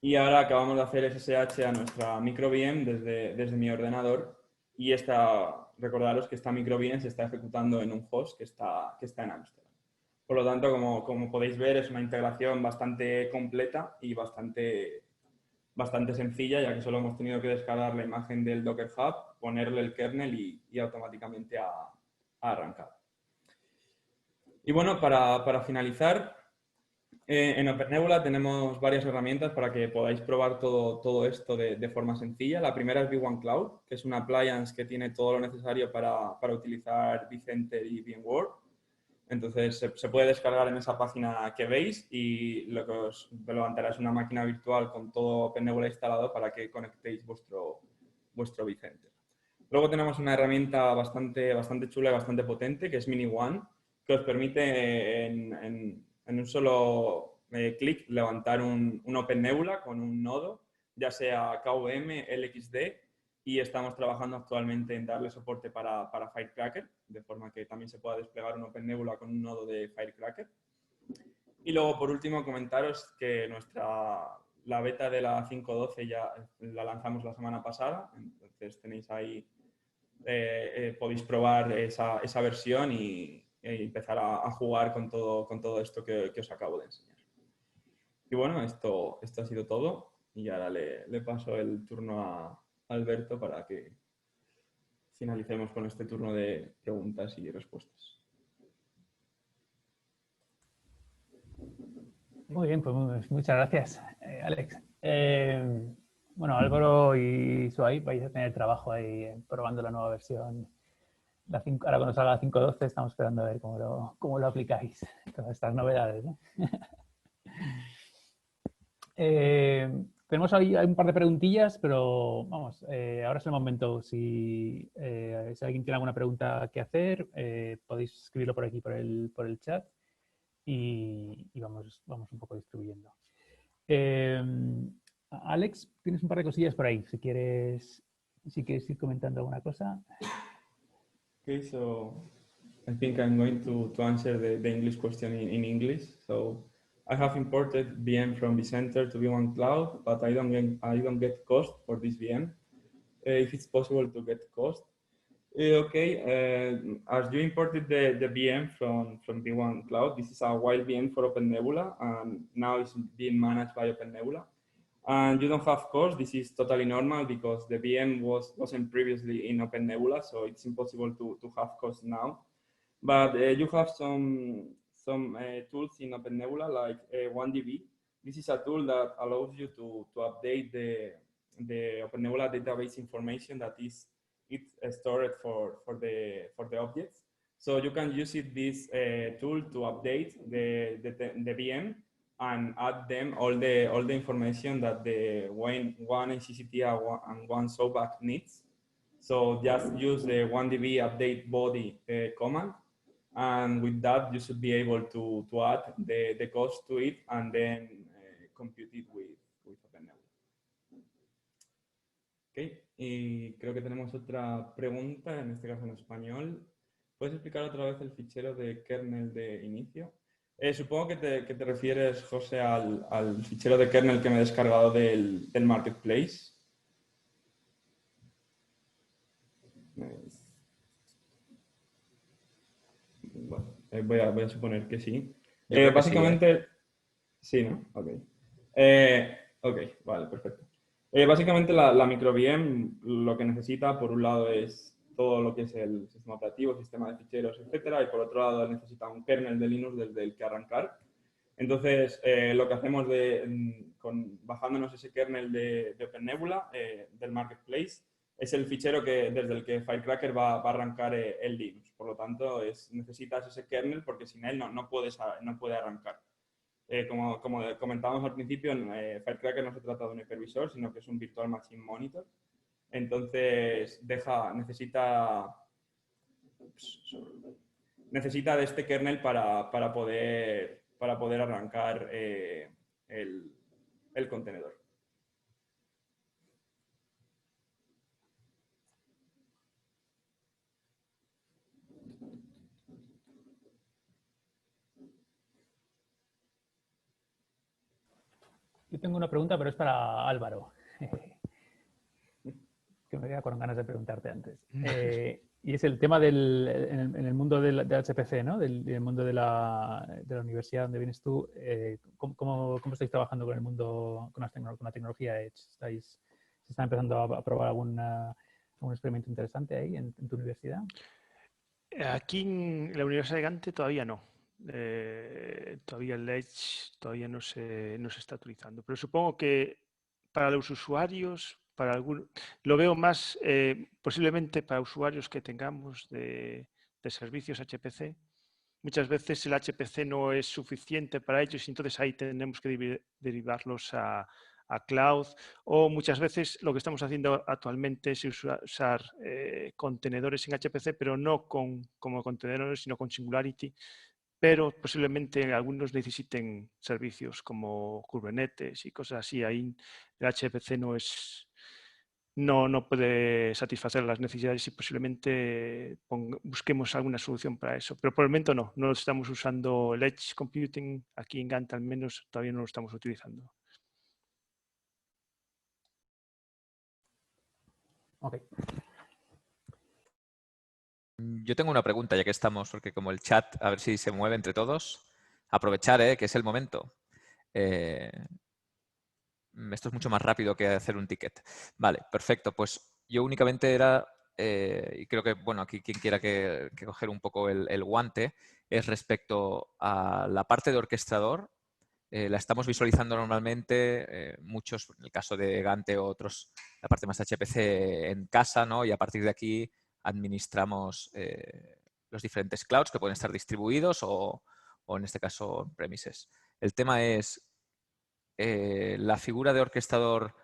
Y ahora acabamos de hacer SSH a nuestra micro VM desde mi ordenador y recordaros que esta micro VM se está ejecutando en un host que está en Ámsterdam. Por lo tanto, como podéis ver, es una integración bastante completa y bastante sencilla, ya que solo hemos tenido que descargar la imagen del Docker Hub, ponerle el kernel y automáticamente ha arrancado. Y bueno, para finalizar, en OpenNebula tenemos varias herramientas para que podáis probar todo esto de forma sencilla. La primera es V1 Cloud, que es una appliance que tiene todo lo necesario para utilizar vCenter y VMware. Entonces se puede descargar en esa página que veis y lo que os levantará es una máquina virtual con todo OpenNebula instalado para que conectéis vuestro vCenter. Luego tenemos una herramienta bastante chula y bastante potente que es MiniOne, que os permite en un solo clic levantar un OpenNebula con un nodo, ya sea KVM, LXD, y estamos trabajando actualmente en darle soporte para Firecracker, de forma que también se pueda desplegar un OpenNebula con un nodo de Firecracker. Y luego, por último, comentaros que la beta de la 5.12 ya la lanzamos la semana pasada, entonces tenéis ahí, podéis probar esa versión y empezar a jugar con todo esto que os acabo de enseñar. Y bueno, esto ha sido todo y ahora le paso el turno a Alberto para que finalicemos con este turno de preguntas y respuestas. Muy bien, pues muchas gracias, Alex. Bueno, Álvaro y Suay vais a tener trabajo ahí probando la nueva versión. Ahora cuando salga la 5.12 estamos esperando a ver cómo lo aplicáis, todas estas novedades, ¿no? Tenemos ahí un par de preguntillas, pero vamos, ahora es el momento. Si alguien tiene alguna pregunta que hacer, podéis escribirlo por aquí, por el chat, y vamos un poco distribuyendo. Alex, tienes un par de cosillas por ahí, si quieres ir comentando alguna cosa. Okay, so I think I'm going to answer the English question in English. So I have imported VM from vCenter to V1 Cloud, but I don't get cost for this VM. If it's possible to get cost. As you imported the VM from V1 Cloud, this is a wild VM for OpenNebula, and now it's being managed by OpenNebula. And you don't have cost. This is totally normal because the VM wasn't previously in OpenNebula, so it's impossible to have cost now. But you have some tools in OpenNebula like 1DB. This is a tool that allows you to update the OpenNebula database information that is stored for the objects. So you can use this tool to update the VM and add them all the information that the one NCCT and one SOBAC needs. So just use the 1DB update body command, and with that you should be able to add the cost to it and then compute it with OpenNebula. Okay, y creo que tenemos otra pregunta, en este caso en español. ¿Puedes explicar otra vez el fichero de kernel de inicio? Supongo que te refieres, José, al fichero de kernel que me he descargado del Marketplace. Bueno, voy a suponer que sí. Básicamente, sí, ¿no? Ok. Ok, vale, perfecto. Básicamente la micro VM lo que necesita, por un lado, es todo lo que es el sistema operativo, sistema de ficheros, etcétera, y por otro lado necesita un kernel de Linux desde el que arrancar. Entonces, lo que hacemos bajándonos ese kernel de OpenNebula, del Marketplace, es el fichero desde el que Firecracker va a arrancar el Linux. Por lo tanto, necesitas ese kernel porque sin él no puede arrancar. Como comentábamos al principio, Firecracker no se trata de un hipervisor, sino que es un Virtual Machine Monitor. Entonces, necesita de este kernel para poder arrancar el contenedor. Yo tengo una pregunta, pero es para Álvaro. Que me queda con ganas de preguntarte antes. Y es el tema en el mundo del HPC, ¿no? Del mundo de la universidad donde vienes tú. ¿Cómo estáis trabajando con el mundo, con la tecnología Edge? ¿Se está empezando a probar algún experimento interesante ahí en tu universidad? Aquí en la Universidad de Gante todavía no. Todavía el Edge todavía no se está utilizando. Pero supongo que para los usuarios, lo veo más posiblemente para usuarios que tengamos de servicios HPC. Muchas veces el HPC no es suficiente para ellos y entonces ahí tenemos que derivarlos a cloud, o muchas veces lo que estamos haciendo actualmente es usar contenedores en HPC, pero no como contenedores, sino con Singularity, pero posiblemente algunos necesiten servicios como Kubernetes y cosas así. Ahí el HPC no puede satisfacer las necesidades y posiblemente busquemos alguna solución para eso. Pero por el momento no estamos usando el Edge Computing, aquí en Gantt al menos todavía no lo estamos utilizando. Ok. Yo tengo una pregunta, ya que estamos, porque como el chat, a ver si se mueve entre todos. Aprovechar, que es el momento. Esto es mucho más rápido que hacer un ticket. Vale, perfecto. Pues yo únicamente y creo que, bueno, aquí quien quiera que coger un poco el guante, es respecto a la parte de orquestador. la estamos visualizando normalmente, muchos, en el caso de Gante o otros, la parte más HPC en casa, ¿no? Y a partir de aquí administramos los diferentes clouds que pueden estar distribuidos o en este caso on-premises. El tema es la figura de orquestador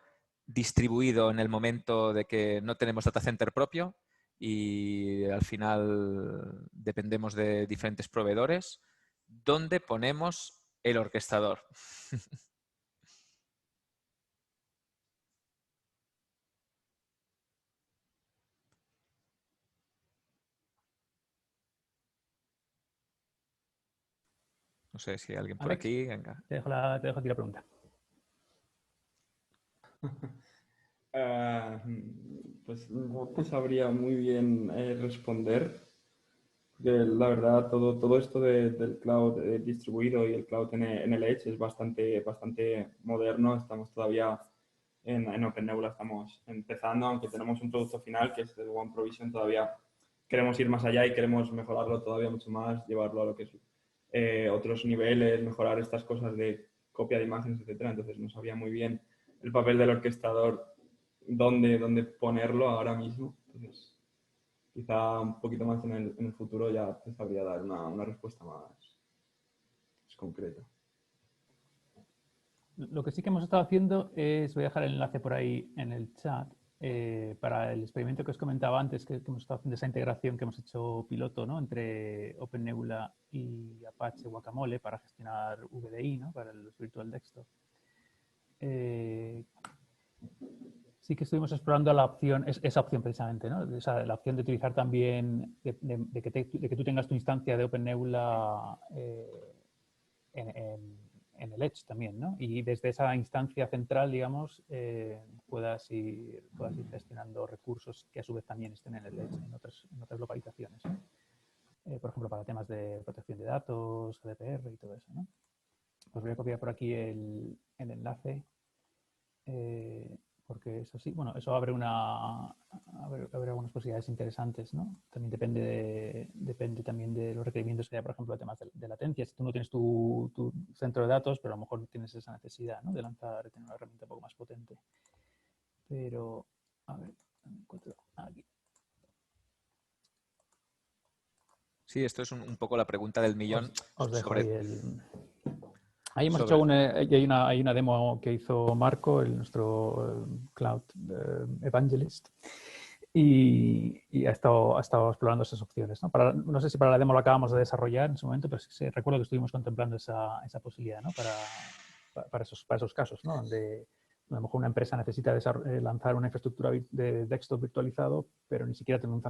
distribuido en el momento de que no tenemos data center propio y al final dependemos de diferentes proveedores. ¿Dónde ponemos el orquestador? No sé si hay alguien por Alex, aquí. Venga. te dejo a ti la pregunta. Pues no te sabría muy bien responder. Porque la verdad, todo esto del cloud distribuido y el cloud en el Edge es bastante moderno. Estamos todavía en OpenNebula, estamos empezando, aunque tenemos un producto final que es el One Provision, todavía queremos ir más allá y queremos mejorarlo todavía mucho más, llevarlo a lo que es otros niveles, mejorar estas cosas de copia de imágenes, etcétera. Entonces no sabía muy bien el papel del orquestador, dónde ponerlo ahora mismo. Entonces, quizá un poquito más en el futuro ya te sabría dar una respuesta más concreta. Lo que sí que hemos estado haciendo es, voy a dejar el enlace por ahí en el chat, para el experimento que os comentaba antes, que hemos estado haciendo esa integración que hemos hecho piloto, ¿no? Entre OpenNebula y Apache Guacamole para gestionar VDI, ¿no? Para los Virtual Desktop. Sí que estuvimos explorando la opción, esa opción precisamente, ¿no? La opción de utilizar también, de que tú tengas tu instancia de OpenNebula en el Edge también, ¿no? Y desde esa instancia central, digamos, puedas ir gestionando recursos que a su vez también estén en el Edge, en otras localizaciones, ¿no? Por ejemplo, para temas de protección de datos, GDPR y todo eso, ¿no? Os voy a copiar por aquí el enlace, porque eso sí, bueno, eso abre algunas posibilidades interesantes, ¿no? También depende también de los requerimientos que haya, por ejemplo, de temas de latencia. Si tú no tienes tu centro de datos, pero a lo mejor no tienes esa necesidad, ¿no? De tener una herramienta un poco más potente. Pero, a ver, me encuentro aquí. Sí, esto es un poco la pregunta del millón. Os dejo sobre... ahí el... Ahí hemos hecho hay una demo que hizo Marco, nuestro Cloud Evangelist, y ha estado explorando esas opciones, ¿no? No sé si para la demo lo acabamos de desarrollar en su momento, pero sí, recuerdo que estuvimos contemplando esa posibilidad, ¿no? Para esos casos, ¿no? Donde a lo mejor una empresa necesita lanzar una infraestructura de desktop virtualizado, pero ni siquiera tiene un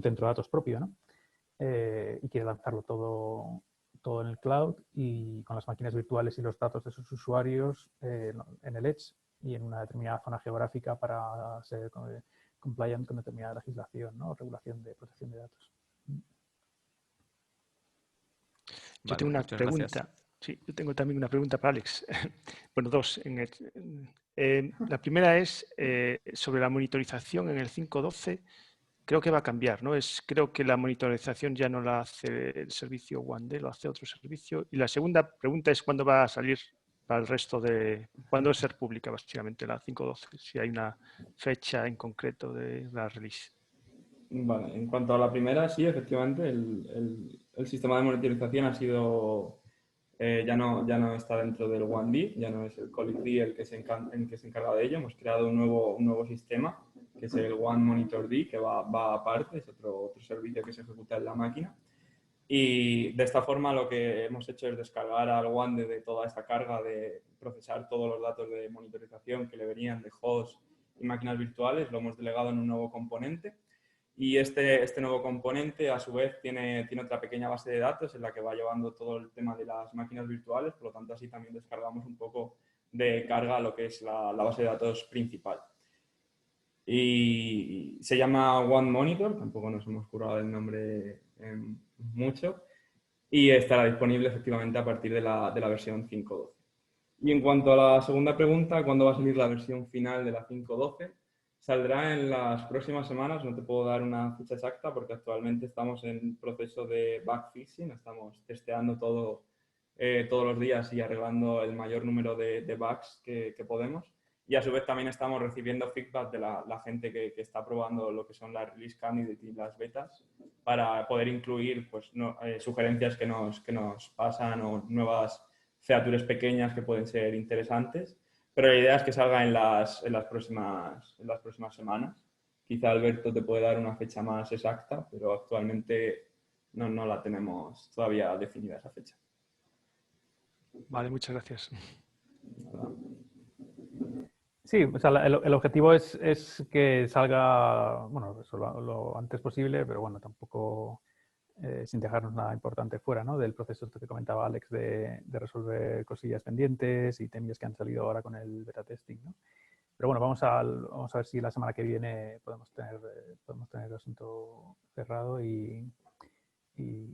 centro de datos propio, ¿no? Y quiere lanzarlo todo en el cloud y con las máquinas virtuales y los datos de sus usuarios en el Edge y en una determinada zona geográfica para ser compliant con determinada legislación, ¿no? Regulación de protección de datos. Yo tengo una pregunta. Gracias. Sí, yo tengo también una pregunta para Alex. Bueno, dos. La primera es sobre la monitorización en el 5.12. Creo que va a cambiar, ¿no? Creo que la monitorización ya no la hace el servicio OneD, lo hace otro servicio. Y la segunda pregunta es cuándo va a salir para el resto cuándo va a ser pública, básicamente, la 5.12, si hay una fecha en concreto de la release. Vale, en cuanto a la primera, sí, efectivamente, el sistema de monitorización ha sido, ya no está dentro del OneD, ya no es el ColibRi el que se encarga de ello. Hemos creado un nuevo sistema, que es el One Monitor D, que va aparte, es otro servicio que se ejecuta en la máquina. Y de esta forma lo que hemos hecho es descargar al OneD de toda esta carga de procesar todos los datos de monitorización que le venían de hosts y máquinas virtuales, lo hemos delegado en un nuevo componente. Y este nuevo componente, a su vez, tiene otra pequeña base de datos en la que va llevando todo el tema de las máquinas virtuales, por lo tanto, así también descargamos un poco de carga a lo que es la base de datos principal. Y se llama One Monitor, tampoco nos hemos currado el nombre mucho, y estará disponible efectivamente a partir de la versión 5.12. Y en cuanto a la segunda pregunta, ¿cuándo va a salir la versión final de la 5.12? Saldrá en las próximas semanas, no te puedo dar una fecha exacta porque actualmente estamos en proceso de bug fixing, estamos testeando todo todos los días y arreglando el mayor número de bugs que podemos. Y a su vez también estamos recibiendo feedback de la gente que está probando lo que son las release candidates y las betas para poder incluir pues, sugerencias que nos pasan o nuevas features pequeñas que pueden ser interesantes. Pero la idea es que salga en las próximas semanas. Quizá Alberto te puede dar una fecha más exacta, pero actualmente no la tenemos todavía definida esa fecha. Vale, muchas gracias. Nada. Sí, o sea, el objetivo es que salga, bueno, lo antes posible, pero bueno, tampoco sin dejarnos nada importante fuera, ¿no? Del proceso que comentaba Alex de resolver cosillas pendientes y temillas que han salido ahora con el beta testing, ¿no? Pero bueno, vamos a ver si la semana que viene podemos tener el asunto cerrado y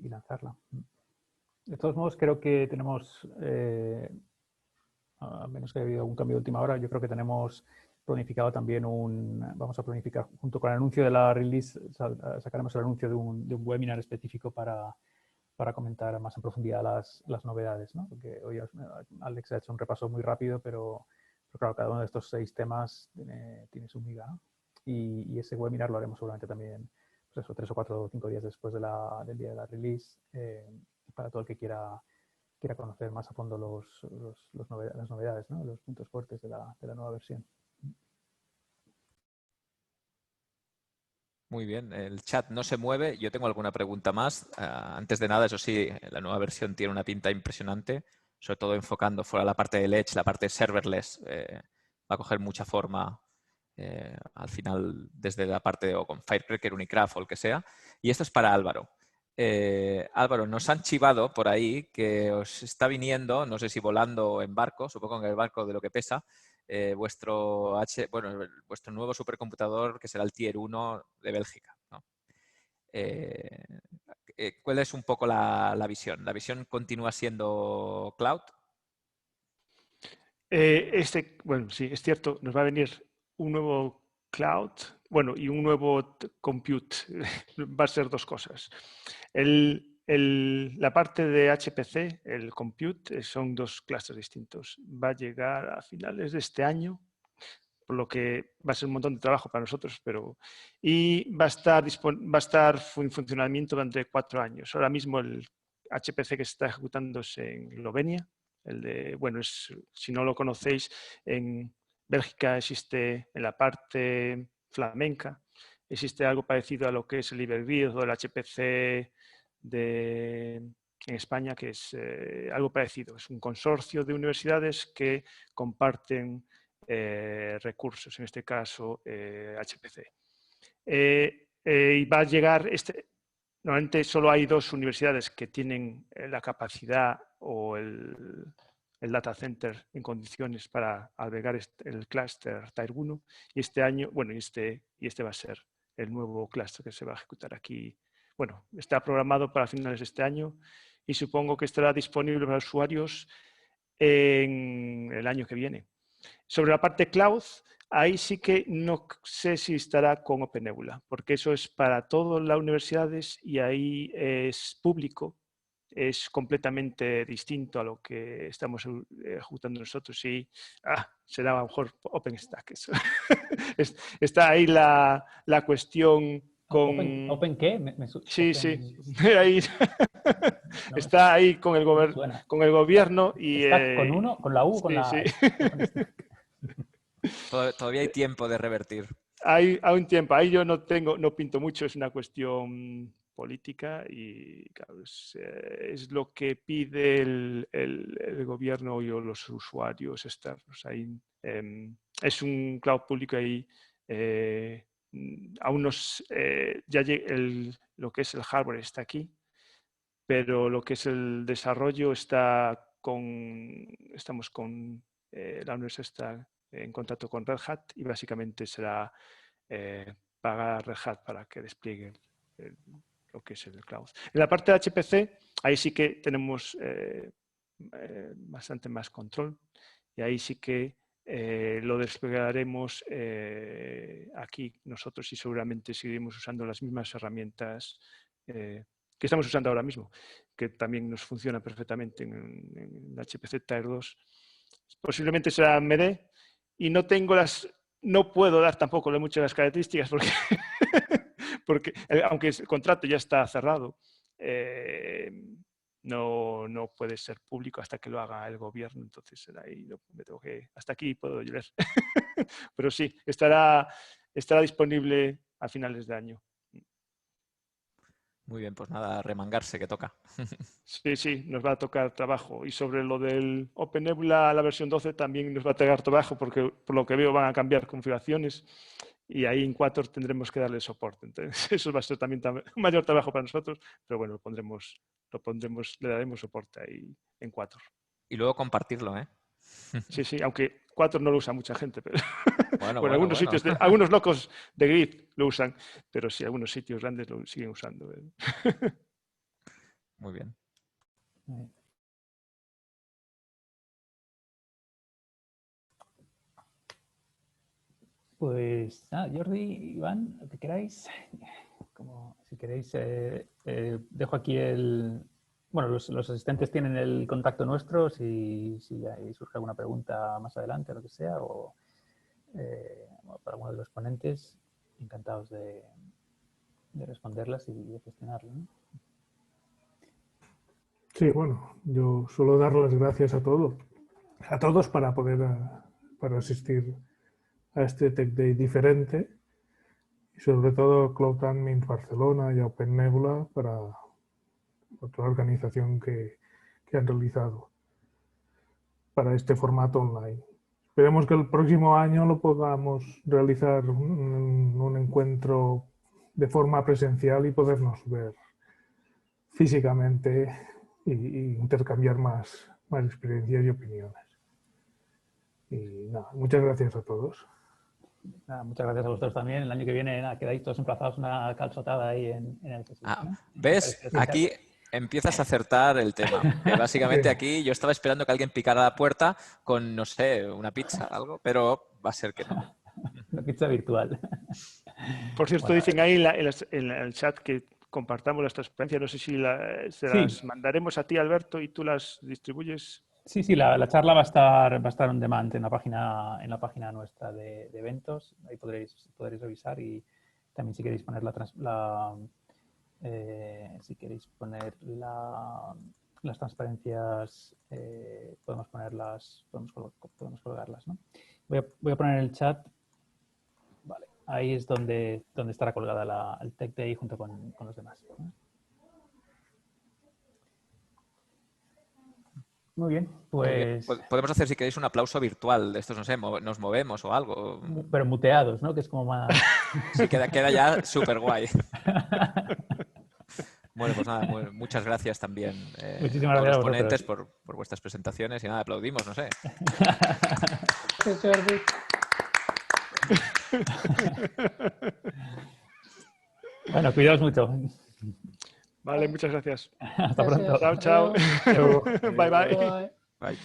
lanzarla. De todos modos, creo que tenemos, a menos que haya habido algún cambio de última hora, yo creo que tenemos planificado también vamos a planificar junto con el anuncio de la release, sacaremos el anuncio de un webinar específico para comentar más en profundidad las novedades, ¿no? Porque hoy Alex ha hecho un repaso muy rápido, pero claro, cada uno de estos 6 temas tiene su miga, ¿no? Y ese webinar lo haremos seguramente también, pues eso, 3 o 4 o 5 días después del día de la release, para todo el que quiera conocer más a fondo las novedades, ¿no? Los puntos fuertes de la nueva versión. Muy bien, el chat no se mueve. Yo tengo alguna pregunta más. Antes de nada, eso sí, la nueva versión tiene una pinta impresionante, sobre todo enfocando fuera la parte del Edge, la parte serverless, va a coger mucha forma al final desde la parte o con Firecracker, Unicraft o el que sea. Y esto es para Álvaro. Álvaro, nos han chivado por ahí que os está viniendo, no sé si volando o en barco, supongo que en el barco de lo que pesa, vuestro nuevo supercomputador que será el Tier 1 de Bélgica, ¿no? ¿Cuál es un poco la visión? ¿La visión continúa siendo cloud? Bueno, sí, es cierto, nos va a venir un nuevo cloud, bueno, y un nuevo compute. Va a ser 2 cosas. La parte de HPC, el compute, son 2 clusters distintos. Va a llegar a finales de este año, por lo que va a ser un montón de trabajo para nosotros, y va a estar en funcionamiento durante 4 años. Ahora mismo el HPC que se está ejecutando es en Eslovenia. Si no lo conocéis, en Bélgica existe en la parte flamenca, existe algo parecido a lo que es el Iberviz o el HPC en España, que es algo parecido. Es un consorcio de universidades que comparten recursos, en este caso HPC. Y va a llegar, normalmente solo hay 2 universidades que tienen la capacidad o el data center en condiciones para albergar el clúster Tier 1, y este año, bueno, y este va a ser el nuevo clúster que se va a ejecutar aquí. Bueno, está programado para finales de este año y supongo que estará disponible para usuarios en el año que viene. Sobre la parte cloud, ahí sí que no sé si estará con OpenNebula, porque eso es para todas las universidades y ahí es público, es completamente distinto a lo que estamos ejecutando nosotros y será a lo mejor OpenStack. Eso. Está ahí la cuestión con... ¿Open qué? Sí, open... sí. Ahí... No, está ahí con el, con el gobierno y... ¿Está con uno? ¿Con la U? Sí, con la... sí. Todavía hay tiempo de revertir. Hay un tiempo. Ahí yo no pinto mucho, es una cuestión política y claro, es lo que pide el gobierno y los usuarios externos. Ahí, es un cloud público ahí. Aún ya lo que es el hardware está aquí, pero lo que es el desarrollo estamos con la universidad está en contacto con Red Hat y básicamente será pagar a Red Hat para que despliegue lo que es el cloud. En la parte de HPC, ahí sí que tenemos bastante más control y ahí sí que lo desplegaremos aquí nosotros y seguramente seguiremos usando las mismas herramientas que estamos usando ahora mismo. que también nos funciona perfectamente en HPC Tier 2. Posiblemente será AMD y no puedo dar tampoco muchas de las características porque aunque el contrato ya está cerrado, no puede ser público hasta que lo haga el gobierno, entonces ahí hasta aquí puedo llegar. Pero sí, estará disponible a finales de año. Muy bien, pues nada, remangarse que toca. Sí, nos va a tocar trabajo. Y sobre lo del OpenNebula, la versión 12 también nos va a tocar trabajo porque por lo que veo van a cambiar configuraciones y ahí en Quator tendremos que darle soporte. Entonces eso va a ser también un mayor trabajo para nosotros, pero bueno, le daremos soporte ahí en Quator. Y luego compartirlo, ¿eh? Sí, aunque Quator no lo usa mucha gente, pero Bueno. algunos sitios, algunos locos de Grid lo usan, pero sí, algunos sitios grandes lo siguen usando. Muy bien. Pues nada, Jordi, Iván, lo que queráis. Si queréis, dejo aquí Bueno, los asistentes tienen el contacto nuestro si ahí surge alguna pregunta más adelante, lo que sea, o para alguno de los ponentes, encantados de responderlas y de gestionarlo, ¿no? Sí, bueno, yo suelo dar las gracias a todos para para asistir a este Tech Day diferente y sobre todo a Cloud Admins Barcelona y a OpenNebula por toda la organización que han realizado para este formato online. Esperemos que el próximo año lo podamos realizar un encuentro de forma presencial y podernos ver físicamente y intercambiar más experiencias y opiniones. Y nada, muchas gracias a todos. Nada, muchas gracias a vosotros también. El año que viene quedáis todos emplazados una calzotada ahí en el CSIC, ¿no? ¿Ves? Aquí empiezas a acertar el tema. Que básicamente aquí yo estaba esperando que alguien picara la puerta con, no sé, una pizza o algo, pero va a ser que no. La pizza virtual. Por cierto, bueno, dicen ahí en el chat que compartamos las transparencias. No sé si las mandaremos a ti, Alberto, y tú las distribuyes. Sí, la charla va a estar on demand en la página nuestra de eventos. Ahí podréis revisar y también si queréis poner las transparencias, podemos colgarlas, ¿no? Voy a poner en el chat. Vale, ahí es donde estará colgada el Tech Day junto con los demás, ¿no? Muy bien, pues... Podemos hacer, si queréis, un aplauso virtual de estos, no sé, nos movemos o algo. Pero muteados, ¿no? Que es como más... Sí, queda ya súper guay. Bueno, pues nada, muchas gracias también Muchísimas a todos gracias los ponentes por vuestras presentaciones y nada, aplaudimos, no sé. Bueno, cuidaos mucho. Vale, muchas gracias. Hasta pronto. Chao. Chao. Bye. Bye.